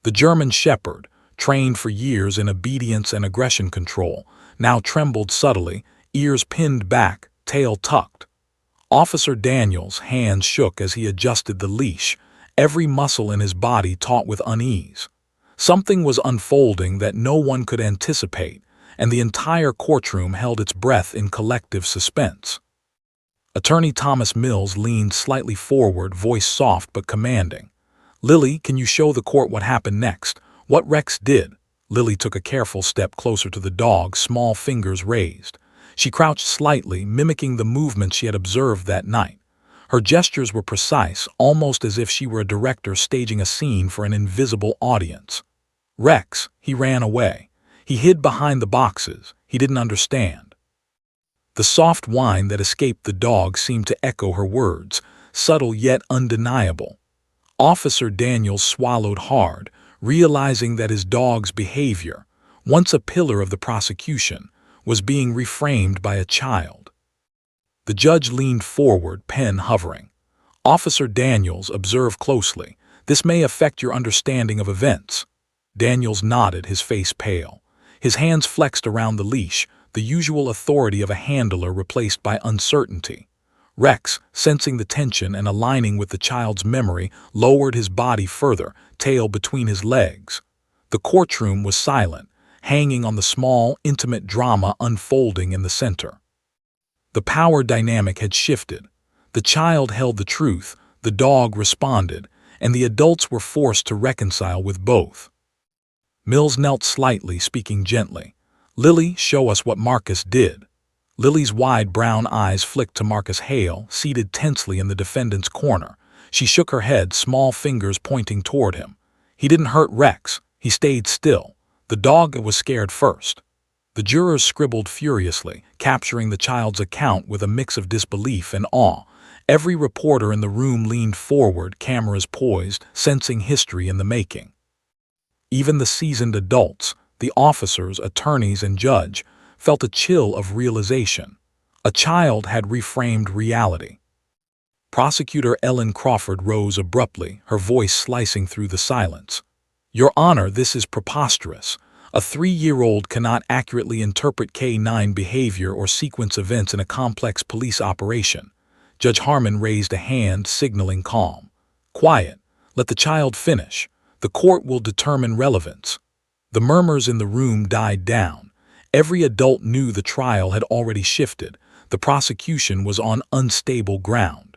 The German shepherd, trained for years in obedience and aggression control, now trembled subtly, ears pinned back, tail tucked. Officer Daniels' hands shook as he adjusted the leash, every muscle in his body taut with unease. Something was unfolding that no one could anticipate, and the entire courtroom held its breath in collective suspense. Attorney Thomas Mills leaned slightly forward, voice soft but commanding. "Lily, can you show the court what happened next? What Rex did?" Lily took a careful step closer to the dog, small fingers raised. She crouched slightly, mimicking the movements she had observed that night. Her gestures were precise, almost as if she were a director staging a scene for an invisible audience. "Rex, he ran away. He hid behind the boxes. He didn't understand." The soft whine that escaped the dog seemed to echo her words, subtle yet undeniable. Officer Daniels swallowed hard, realizing that his dog's behavior, once a pillar of the prosecution, was being reframed by a child. The judge leaned forward, pen hovering. "Officer Daniels, observe closely. This may affect your understanding of events." Daniels nodded, his face pale. His hands flexed around the leash, the usual authority of a handler replaced by uncertainty. Rex, sensing the tension and aligning with the child's memory, lowered his body further, tail between his legs. The courtroom was silent, hanging on the small, intimate drama unfolding in the center. The power dynamic had shifted. The child held the truth, the dog responded, and the adults were forced to reconcile with both. Mills knelt slightly, speaking gently. "Lily, show us what Marcus did." Lily's wide brown eyes flicked to Marcus Hale, seated tensely in the defendant's corner. She shook her head, small fingers pointing toward him. "He didn't hurt Rex. He stayed still. The dog was scared first." The jurors scribbled furiously, capturing the child's account with a mix of disbelief and awe. Every reporter in the room leaned forward, cameras poised, sensing history in the making. Even the seasoned adults, the officers, attorneys, and judge, felt a chill of realization. A child had reframed reality. Prosecutor Ellen Crawford rose abruptly, her voice slicing through the silence. "Your Honor, this is preposterous. A 3-year-old cannot accurately interpret K-9 behavior or sequence events in a complex police operation." Judge Harmon raised a hand, signaling calm. "Quiet. Let the child finish. The court will determine relevance." The murmurs in the room died down. Every adult knew the trial had already shifted. The prosecution was on unstable ground.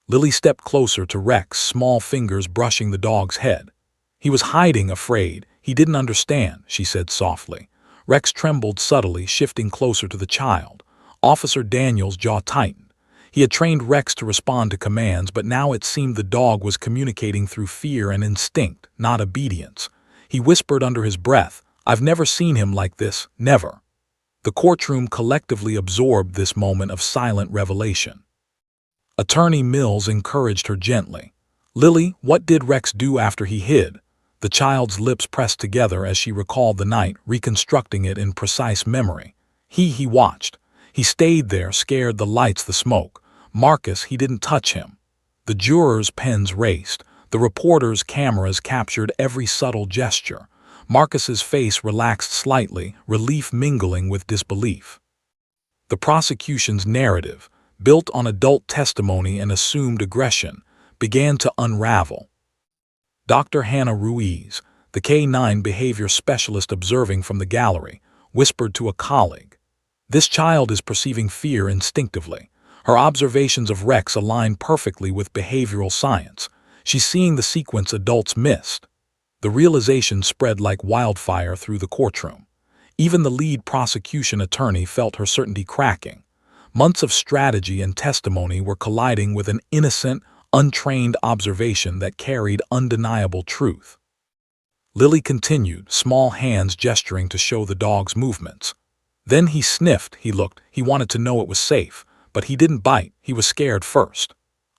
Lily stepped closer to Rex, small fingers brushing the dog's head. "He was hiding, afraid. He didn't understand," she said softly. Rex trembled subtly, shifting closer to the child. Officer Daniels' jaw tightened. He had trained Rex to respond to commands, but now it seemed the dog was communicating through fear and instinct, not obedience. He whispered under his breath, "I've never seen him like this, never." The courtroom collectively absorbed this moment of silent revelation. Attorney Mills encouraged her gently. "Lily, what did Rex do after he hid?" The child's lips pressed together as she recalled the night, reconstructing it in precise memory. He watched. He stayed there, scared, the lights, the smoke. Marcus, he didn't touch him." The jurors' pens raced. The reporters' cameras captured every subtle gesture. Marcus's face relaxed slightly, relief mingling with disbelief. The prosecution's narrative, built on adult testimony and assumed aggression, began to unravel. Dr. Hannah Ruiz, the K-9 behavior specialist observing from the gallery, whispered to a colleague, "This child is perceiving fear instinctively. Her observations of Rex align perfectly with behavioral science. She's seeing the sequence adults missed." The realization spread like wildfire through the courtroom. Even the lead prosecution attorney felt her certainty cracking. Months of strategy and testimony were colliding with an innocent, untrained observation that carried undeniable truth. Lily continued, small hands gesturing to show the dog's movements. "Then he sniffed, he looked, he wanted to know it was safe, but he didn't bite, he was scared first."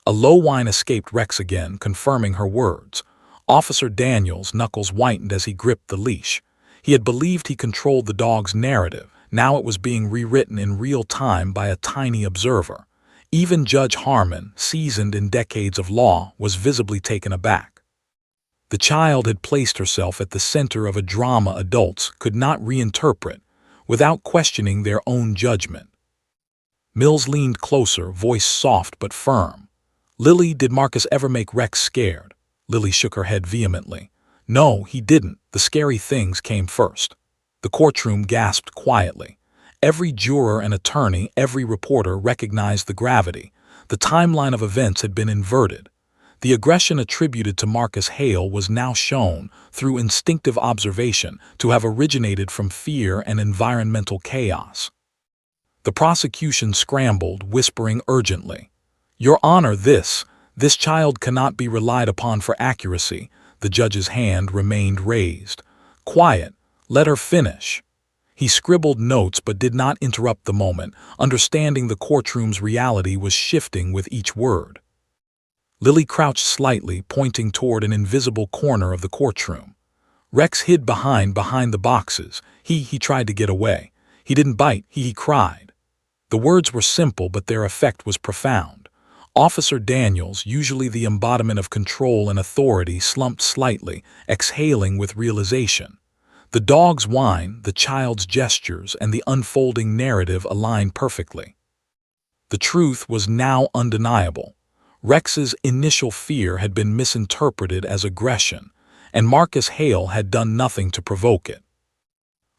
A low whine escaped Rex again, confirming her words. Officer Daniels' knuckles whitened as he gripped the leash. He had believed he controlled the dog's narrative. Now it was being rewritten in real time by a tiny observer. Even Judge Harmon, seasoned in decades of law, was visibly taken aback. The child had placed herself at the center of a drama adults could not reinterpret, without questioning their own judgment. Mills leaned closer, voice soft but firm. "Lily, did Marcus ever make Rex scared?" Lily shook her head vehemently. "No, he didn't. The scary things came first." The courtroom gasped quietly. Every juror and attorney, every reporter recognized the gravity. The timeline of events had been inverted. The aggression attributed to Marcus Hale was now shown, through instinctive observation, to have originated from fear and environmental chaos. The prosecution scrambled, whispering urgently, "Your Honor, this child cannot be relied upon for accuracy." The judge's hand remained raised. "Quiet, let her finish." He scribbled notes but did not interrupt the moment, understanding the courtroom's reality was shifting with each word. Lily crouched slightly, pointing toward an invisible corner of the courtroom. Rex hid behind the boxes. He tried to get away. He didn't bite, he cried. The words were simple, but their effect was profound. Officer Daniels, usually the embodiment of control and authority, slumped slightly, exhaling with realization. The dog's whine, the child's gestures, and the unfolding narrative aligned perfectly. The truth was now undeniable. Rex's initial fear had been misinterpreted as aggression, and Marcus Hale had done nothing to provoke it.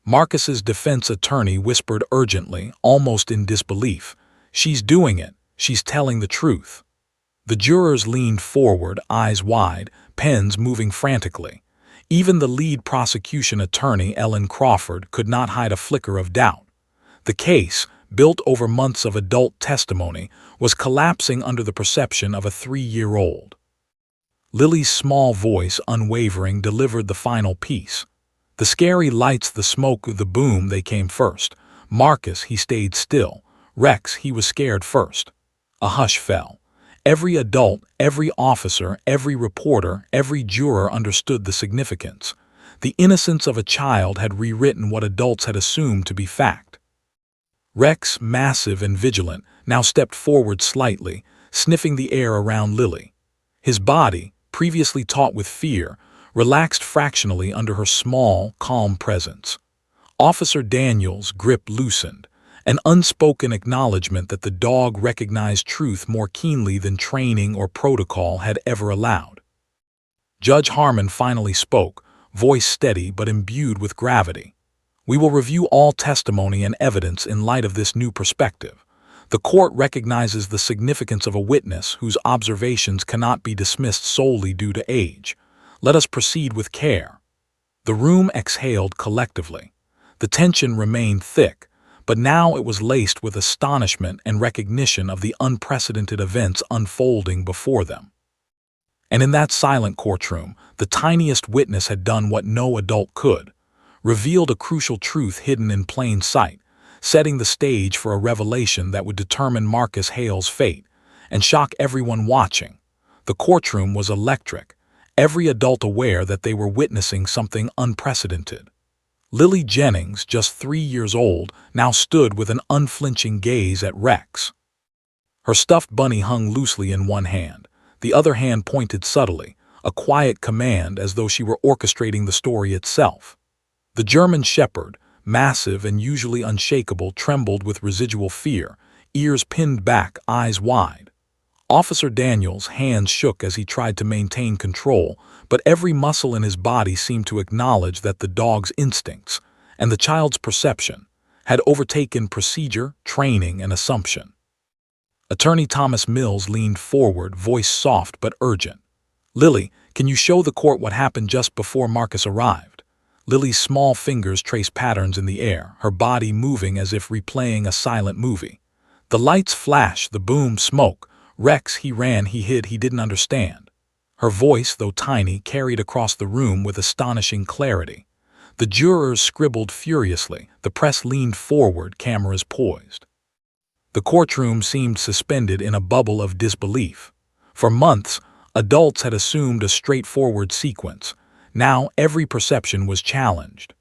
Marcus's defense attorney whispered urgently, almost in disbelief, "She's doing it. She's telling the truth." The jurors leaned forward, eyes wide, pens moving frantically. Even the lead prosecution attorney, Ellen Crawford, could not hide a flicker of doubt. The case, built over months of adult testimony, was collapsing under the perception of a 3-year-old. Lily's small voice, unwavering, delivered the final piece. The scary lights, the smoke, the boom, they came first. Marcus, he stayed still. Rex, he was scared first. A hush fell. Every adult, every officer, every reporter, every juror understood the significance. The innocence of a child had rewritten what adults had assumed to be fact. Rex, massive and vigilant, now stepped forward slightly, sniffing the air around Lily. His body, previously taut with fear, relaxed fractionally under her small, calm presence. Officer Daniels' grip loosened, an unspoken acknowledgement that the dog recognized truth more keenly than training or protocol had ever allowed. Judge Harmon finally spoke, voice steady but imbued with gravity. "We will review all testimony and evidence in light of this new perspective. The court recognizes the significance of a witness whose observations cannot be dismissed solely due to age. Let us proceed with care." The room exhaled collectively. The tension remained thick, but now it was laced with astonishment and recognition of the unprecedented events unfolding before them. And in that silent courtroom, the tiniest witness had done what no adult could, revealed a crucial truth hidden in plain sight, setting the stage for a revelation that would determine Marcus Hale's fate and shock everyone watching. The courtroom was electric, every adult aware that they were witnessing something unprecedented. Lily Jennings, just 3 years old, now stood with an unflinching gaze at Rex. Her stuffed bunny hung loosely in one hand, the other hand pointed subtly, a quiet command as though she were orchestrating the story itself. The German Shepherd, massive and usually unshakable, trembled with residual fear, ears pinned back, eyes wide. Officer Daniels' hands shook as he tried to maintain control, but every muscle in his body seemed to acknowledge that the dog's instincts, and the child's perception, had overtaken procedure, training, and assumption. Attorney Thomas Mills leaned forward, voice soft but urgent. "Lily, can you show the court what happened just before Marcus arrived?" Lily's small fingers traced patterns in the air, her body moving as if replaying a silent movie. The lights flashed, the boom, smoke. Rex, he ran, he hid, he didn't understand. Her voice, though tiny, carried across the room with astonishing clarity. The jurors scribbled furiously, the press leaned forward, cameras poised. The courtroom seemed suspended in a bubble of disbelief. For months, adults had assumed a straightforward sequence. Now every perception was challenged.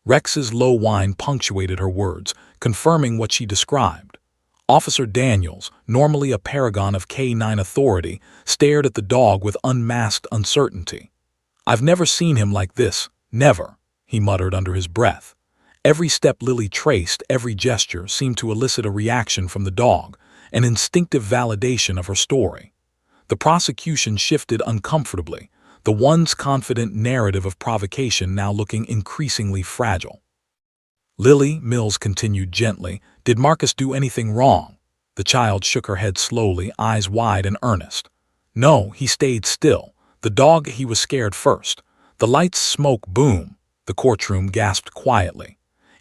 Rex's low whine punctuated her words, confirming what she described. Officer Daniels, normally a paragon of K-9 authority, stared at the dog with unmasked uncertainty. "I've never seen him like this, never," he muttered under his breath. Every step Lily traced, every gesture, seemed to elicit a reaction from the dog, an instinctive validation of her story. The prosecution shifted uncomfortably, the once confident narrative of provocation now looking increasingly fragile. "Lily," Mills continued gently, "did Marcus do anything wrong?" The child shook her head slowly, eyes wide and earnest. "No, he stayed still. The dog, he was scared first." The lights, smoke, boom. The courtroom gasped quietly.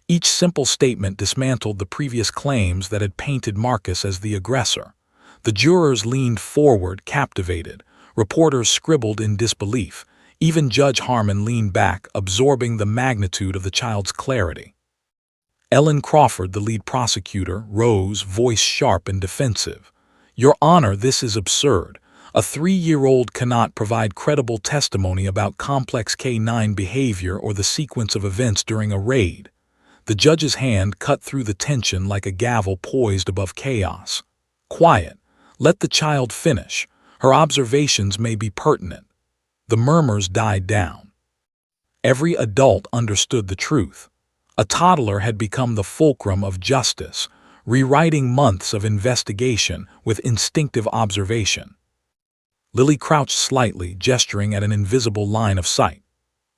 Each simple statement dismantled the previous claims that had painted Marcus as the aggressor. The jurors leaned forward, captivated. Reporters scribbled in disbelief. Even Judge Harmon leaned back, absorbing the magnitude of the child's clarity. Ellen Crawford, the lead prosecutor, rose, voice sharp and defensive. "Your Honor, this is absurd. A 3-year-old cannot provide credible testimony about complex K-9 behavior or the sequence of events during a raid." The judge's hand cut through the tension like a gavel poised above chaos. "Quiet. Let the child finish. Her observations may be pertinent." The murmurs died down. Every adult understood the truth. A toddler had become the fulcrum of justice, rewriting months of investigation with instinctive observation. Lily crouched slightly, gesturing at an invisible line of sight.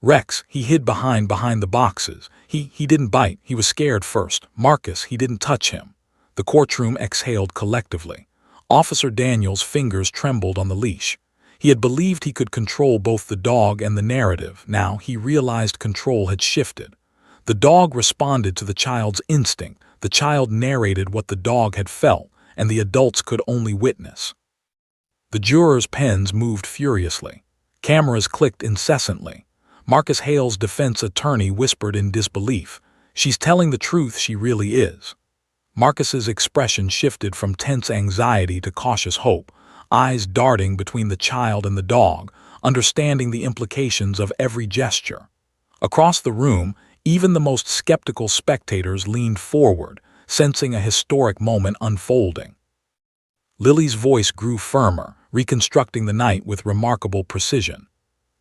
"Rex, he hid behind the boxes. He didn't bite. He was scared first. Marcus, he didn't touch him." The courtroom exhaled collectively. Officer Daniels' fingers trembled on the leash. He had believed he could control both the dog and the narrative. Now he realized control had shifted. The dog responded to the child's instinct. The child narrated what the dog had felt, and the adults could only witness. The jurors' pens moved furiously. Cameras clicked incessantly. Marcus Hale's defense attorney whispered in disbelief. "She's telling the truth, she really is." Marcus's expression shifted from tense anxiety to cautious hope, eyes darting between the child and the dog, understanding the implications of every gesture. Across the room, even the most skeptical spectators leaned forward, sensing a historic moment unfolding. Lily's voice grew firmer, reconstructing the night with remarkable precision.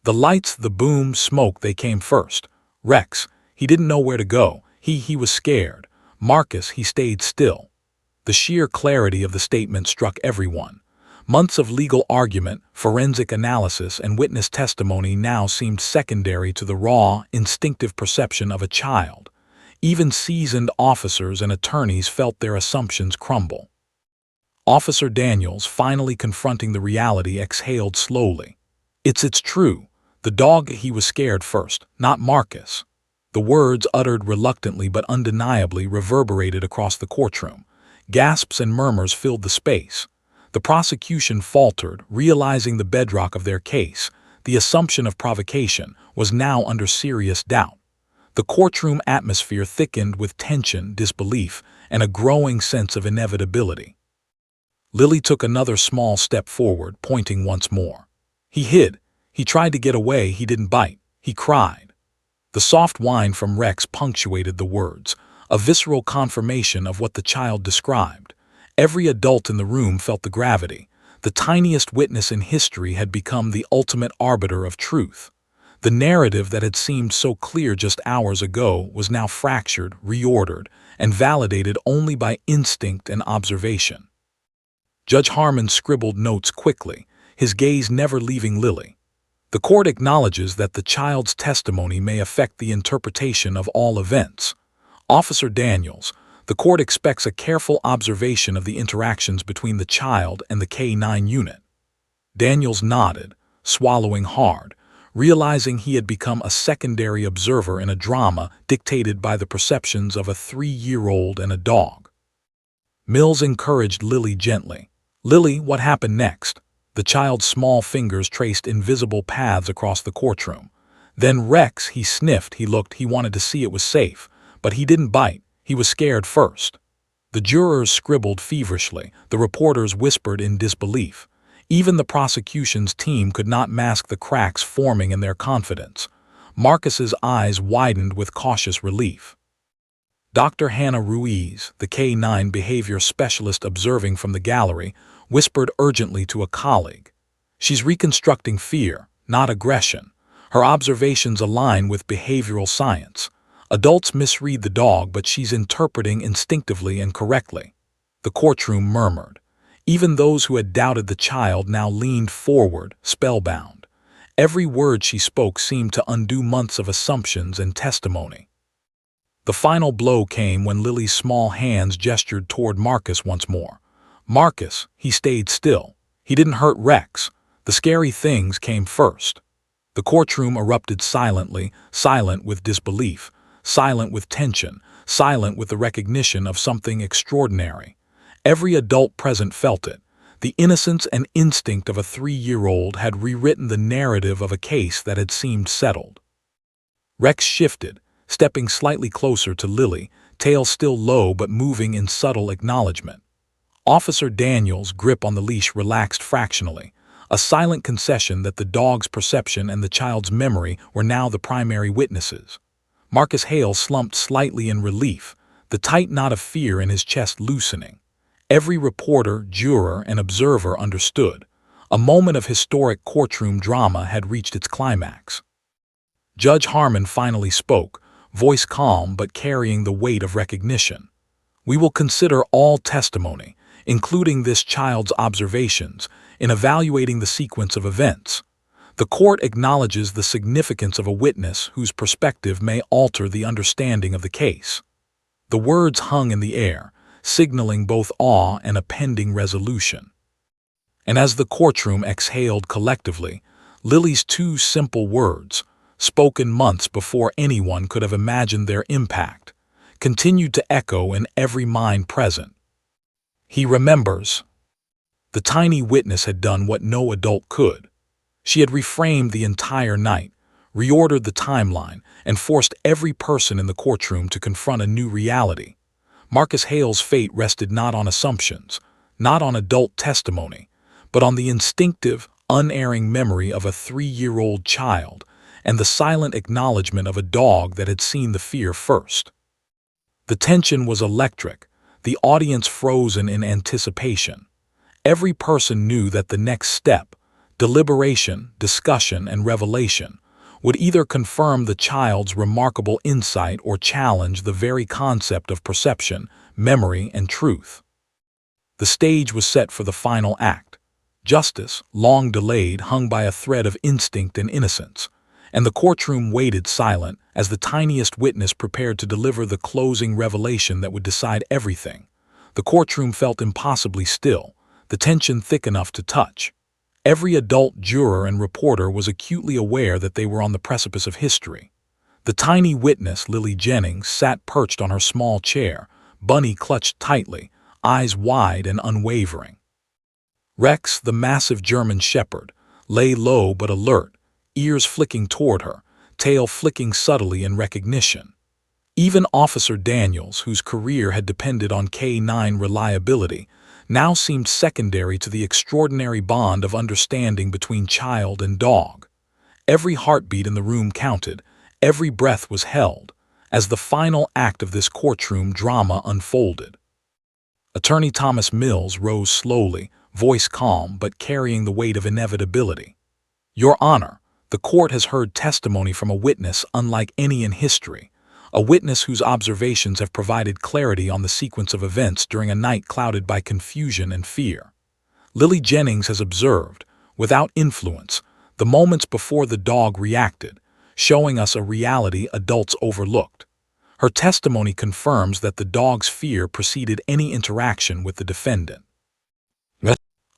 "The lights, the boom, smoke, they came first. Rex, he didn't know where to go. He was scared. Marcus, he stayed still." The sheer clarity of the statement struck everyone. Months of legal argument, forensic analysis, and witness testimony now seemed secondary to the raw, instinctive perception of a child. Even seasoned officers and attorneys felt their assumptions crumble. Officer Daniels, finally confronting the reality, exhaled slowly. It's true. The dog, he was scared first, not Marcus." The words, uttered reluctantly but undeniably, reverberated across the courtroom. Gasps and murmurs filled the space. The prosecution faltered, realizing the bedrock of their case. The assumption of provocation was now under serious doubt. The courtroom atmosphere thickened with tension, disbelief, and a growing sense of inevitability. Lily took another small step forward, pointing once more. "He hid. He tried to get away. He didn't bite. He cried." The soft whine from Rex punctuated the words, a visceral confirmation of what the child described. Every adult in the room felt the gravity. The tiniest witness in history had become the ultimate arbiter of truth. The narrative that had seemed so clear just hours ago was now fractured, reordered, and validated only by instinct and observation. Judge Harmon scribbled notes quickly, his gaze never leaving Lily. "The court acknowledges that the child's testimony may affect the interpretation of all events. Officer Daniels, the court expects a careful observation of the interactions between the child and the K-9 unit." Daniels nodded, swallowing hard, realizing he had become a secondary observer in a drama dictated by the perceptions of a 3-year-old and a dog. Mills encouraged Lily gently. "Lily, what happened next?" The child's small fingers traced invisible paths across the courtroom. "Then Rex, he sniffed, he looked, he wanted to see it was safe. But he didn't bite. He was scared first." The jurors scribbled feverishly. The reporters whispered in disbelief. Even the prosecution's team could not mask the cracks forming in their confidence. Marcus's eyes widened with cautious relief. Dr. Hannah Ruiz, the K-9 behavior specialist observing from the gallery, whispered urgently to a colleague. "She's reconstructing fear, not aggression. Her observations align with behavioral science. Adults misread the dog, but she's interpreting instinctively and correctly." The courtroom murmured. Even those who had doubted the child now leaned forward, spellbound. Every word she spoke seemed to undo months of assumptions and testimony. The final blow came when Lily's small hands gestured toward Marcus once more. "Marcus, he stayed still. He didn't hurt Rex. The scary things came first." The courtroom erupted silently, silent with disbelief, silent with tension, silent with the recognition of something extraordinary. Every adult present felt it. The innocence and instinct of a 3-year-old had rewritten the narrative of a case that had seemed settled. Rex shifted, stepping slightly closer to Lily, tail still low but moving in subtle acknowledgement. Officer Daniels' grip on the leash relaxed fractionally, a silent concession that the dog's perception and the child's memory were now the primary witnesses. Marcus Hale slumped slightly in relief, the tight knot of fear in his chest loosening. Every reporter, juror, and observer understood. A moment of historic courtroom drama had reached its climax. Judge Harmon finally spoke, voice calm but carrying the weight of recognition. "We will consider all testimony, including this child's observations, in evaluating the sequence of events. The court acknowledges the significance of a witness whose perspective may alter the understanding of the case." The words hung in the air, signaling both awe and a pending resolution. And as the courtroom exhaled collectively, Lily's two simple words, spoken months before anyone could have imagined their impact, continued to echo in every mind present. "He remembers." The tiny witness had done what no adult could. She had reframed the entire night, reordered the timeline, and forced every person in the courtroom to confront a new reality. Marcus Hale's fate rested not on assumptions, not on adult testimony, but on the instinctive, unerring memory of a 3-year-old child and the silent acknowledgement of a dog that had seen the fear first. The tension was electric, the audience frozen in anticipation. Every person knew that the next step, deliberation, discussion, and revelation, would either confirm the child's remarkable insight or challenge the very concept of perception, memory, and truth. The stage was set for the final act. Justice, long delayed, hung by a thread of instinct and innocence, and the courtroom waited silent as the tiniest witness prepared to deliver the closing revelation that would decide everything. The courtroom felt impossibly still, the tension thick enough to touch. Every adult juror and reporter was acutely aware that they were on the precipice of history. The tiny witness, Lily Jennings, sat perched on her small chair, Bunny clutched tightly, eyes wide and unwavering. Rex, the massive German shepherd, lay low but alert, ears flicking toward her, tail flicking subtly in recognition. Even Officer Daniels, whose career had depended on K9 reliability, now seemed secondary to the extraordinary bond of understanding between child and dog. Every heartbeat in the room counted, every breath was held, as the final act of this courtroom drama unfolded. Attorney Thomas Mills rose slowly, voice calm but carrying the weight of inevitability. "Your Honor, the court has heard testimony from a witness unlike any in history, a witness whose observations have provided clarity on the sequence of events during a night clouded by confusion and fear. Lily Jennings has observed, without influence, the moments before the dog reacted, showing us a reality adults overlooked. Her testimony confirms that the dog's fear preceded any interaction with the defendant."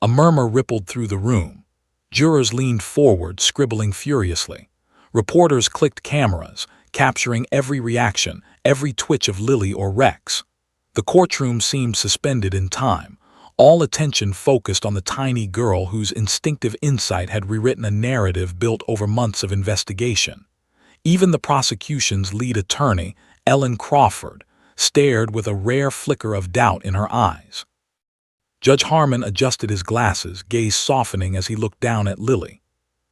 A murmur rippled through the room. Jurors leaned forward, scribbling furiously. Reporters clicked cameras, capturing every reaction, every twitch of Lily or Rex. The courtroom seemed suspended in time, all attention focused on the tiny girl whose instinctive insight had rewritten a narrative built over months of investigation. Even the prosecution's lead attorney, Ellen Crawford, stared with a rare flicker of doubt in her eyes. Judge Harmon adjusted his glasses, gaze softening as he looked down at Lily.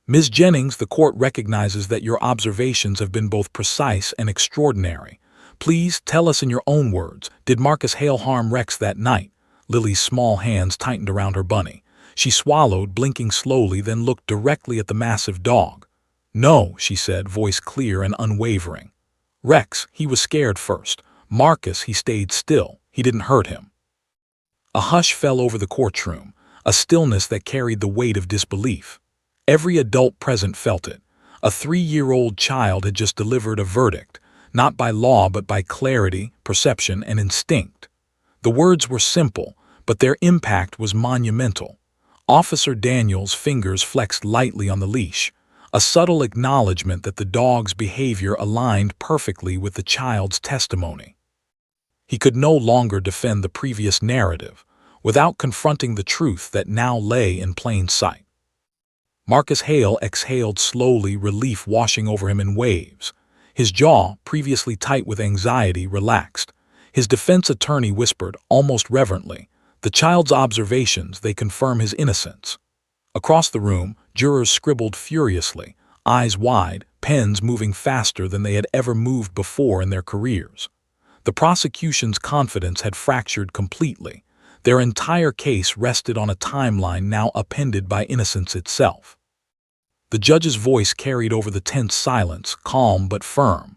"Ms. Jennings, the court recognizes that your observations have been both precise and extraordinary. Please tell us in your own words, did Marcus Hale harm Rex that night?" Lily's small hands tightened around her bunny. She swallowed, blinking slowly, then looked directly at the massive dog. "No," she said, voice clear and unwavering. "Rex, he was scared first. Marcus, he stayed still. He didn't hurt him." A hush fell over the courtroom, a stillness that carried the weight of disbelief. Every adult present felt it. A 3-year-old child had just delivered a verdict, not by law but by clarity, perception, and instinct. The words were simple, but their impact was monumental. Officer Daniels' fingers flexed lightly on the leash, a subtle acknowledgement that the dog's behavior aligned perfectly with the child's testimony. He could no longer defend the previous narrative, without confronting the truth that now lay in plain sight. Marcus Hale exhaled slowly, relief washing over him in waves. His jaw, previously tight with anxiety, relaxed. His defense attorney whispered, almost reverently, "The child's observations, they confirm his innocence." Across the room, jurors scribbled furiously, eyes wide, pens moving faster than they had ever moved before in their careers. The prosecution's confidence had fractured completely. Their entire case rested on a timeline now upended by innocence itself. The judge's voice carried over the tense silence, calm but firm.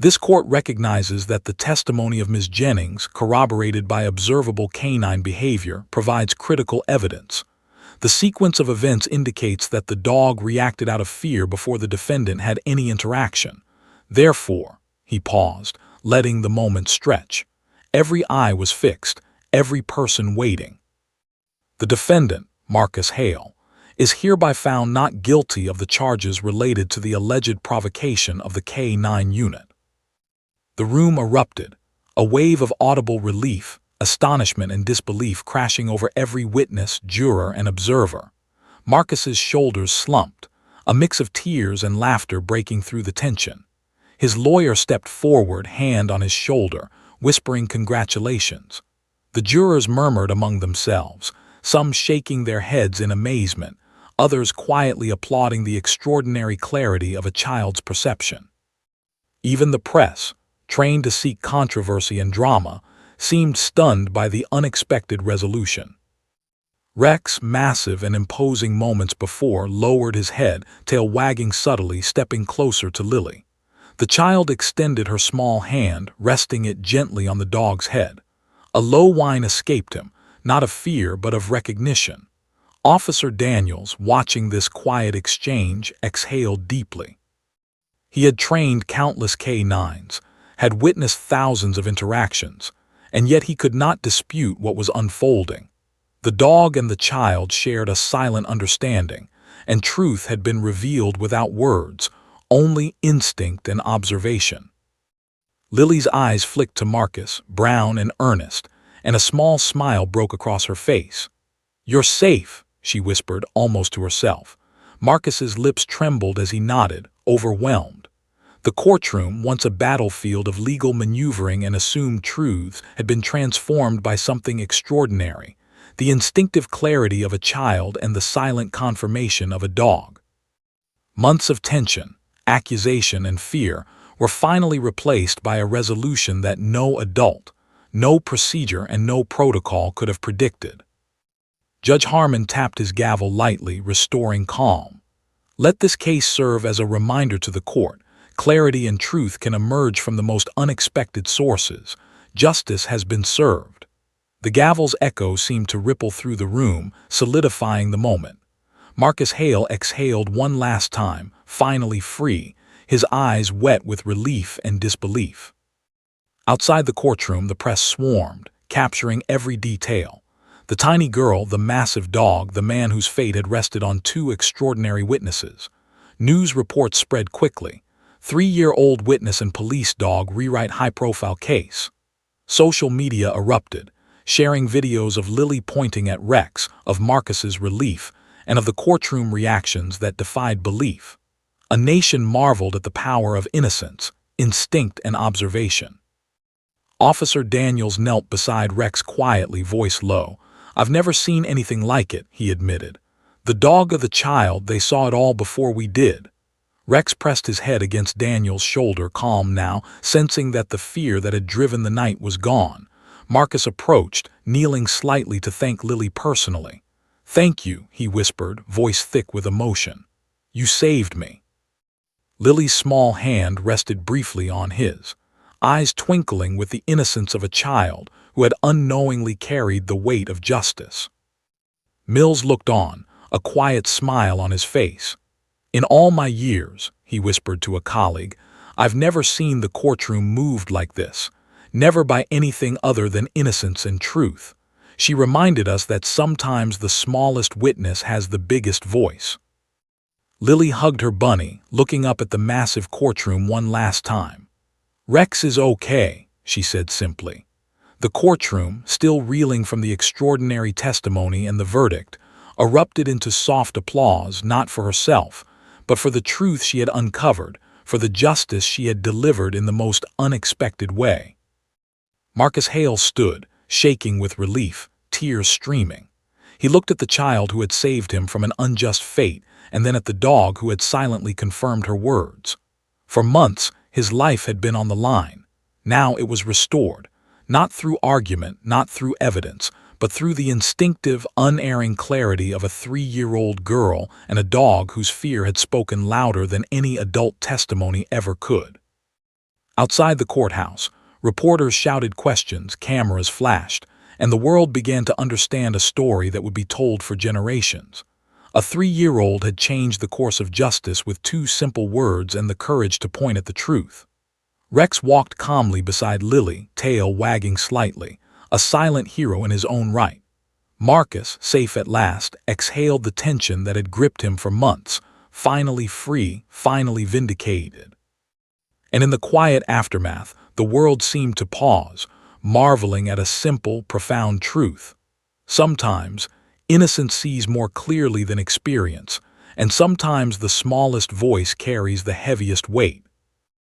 "This court recognizes that the testimony of Ms. Jennings, corroborated by observable canine behavior, provides critical evidence. The sequence of events indicates that the dog reacted out of fear before the defendant had any interaction. Therefore," he paused, letting the moment stretch. Every eye was fixed, every person waiting. "The defendant, Marcus Hale, is hereby found not guilty of the charges related to the alleged provocation of the K-9 unit." The room erupted, a wave of audible relief, astonishment and disbelief crashing over every witness, juror, and observer. Marcus's shoulders slumped, a mix of tears and laughter breaking through the tension. His lawyer stepped forward, hand on his shoulder, whispering congratulations. The jurors murmured among themselves, some shaking their heads in amazement, others quietly applauding the extraordinary clarity of a child's perception. Even the press, trained to seek controversy and drama, seemed stunned by the unexpected resolution. Rex, massive and imposing moments before, lowered his head, tail wagging subtly, stepping closer to Lily. The child extended her small hand, resting it gently on the dog's head. A low whine escaped him, not of fear but of recognition. Officer Daniels, watching this quiet exchange, exhaled deeply. He had trained countless K-9s, had witnessed thousands of interactions, and yet he could not dispute what was unfolding. The dog and the child shared a silent understanding, and truth had been revealed without words, only instinct and observation. Lily's eyes flicked to Marcus, brown and earnest, and a small smile broke across her face. "You're safe," she whispered, almost to herself. Marcus's lips trembled as he nodded, overwhelmed. The courtroom, once a battlefield of legal maneuvering and assumed truths, had been transformed by something extraordinary, the instinctive clarity of a child and the silent confirmation of a dog. Months of tension, accusation, and fear were finally replaced by a resolution that no adult, no procedure, and no protocol could have predicted. Judge Harmon tapped his gavel lightly, restoring calm. "Let this case serve as a reminder to the court. Clarity and truth can emerge from the most unexpected sources. Justice has been served." The gavel's echo seemed to ripple through the room, solidifying the moment. Marcus Hale exhaled one last time, finally free, his eyes wet with relief and disbelief. Outside the courtroom, the press swarmed, capturing every detail. The tiny girl, the massive dog, the man whose fate had rested on two extraordinary witnesses. News reports spread quickly. 3-year-old witness and police dog rewrite high-profile case. Social media erupted, sharing videos of Lily pointing at Rex, of Marcus's relief, and of the courtroom reactions that defied belief. A nation marveled at the power of innocence, instinct, and observation. Officer Daniels knelt beside Rex quietly, voice low. "I've never seen anything like it," he admitted. "The dog of the child, they saw it all before we did." Rex pressed his head against Daniel's shoulder, calm now, sensing that the fear that had driven the night was gone. Marcus approached, kneeling slightly to thank Lily personally. "Thank you," he whispered, voice thick with emotion. "You saved me." Lily's small hand rested briefly on his, eyes twinkling with the innocence of a child who had unknowingly carried the weight of justice. Mills looked on, a quiet smile on his face. "In all my years," he whispered to a colleague, "I've never seen the courtroom moved like this, never by anything other than innocence and truth." She reminded us that sometimes the smallest witness has the biggest voice. Lily hugged her bunny, looking up at the massive courtroom one last time. "Rex is okay," she said simply. The courtroom, still reeling from the extraordinary testimony and the verdict, erupted into soft applause, not for herself, but for the truth she had uncovered, for the justice she had delivered in the most unexpected way. Marcus Hale stood, shaking with relief, tears streaming. He looked at the child who had saved him from an unjust fate, and then at the dog who had silently confirmed her words. For months, his life had been on the line. Now it was restored, not through argument, not through evidence, but through the instinctive, unerring clarity of a 3-year-old girl and a dog whose fear had spoken louder than any adult testimony ever could. Outside the courthouse, reporters shouted questions, cameras flashed, and the world began to understand a story that would be told for generations. A 3-year-old had changed the course of justice with 2 simple words and the courage to point at the truth. Rex walked calmly beside Lily, tail wagging slightly, a silent hero in his own right. Marcus, safe at last, exhaled the tension that had gripped him for months, finally free, finally vindicated. And in the quiet aftermath, the world seemed to pause, marveling at a simple, profound truth. Sometimes, innocence sees more clearly than experience, and sometimes the smallest voice carries the heaviest weight.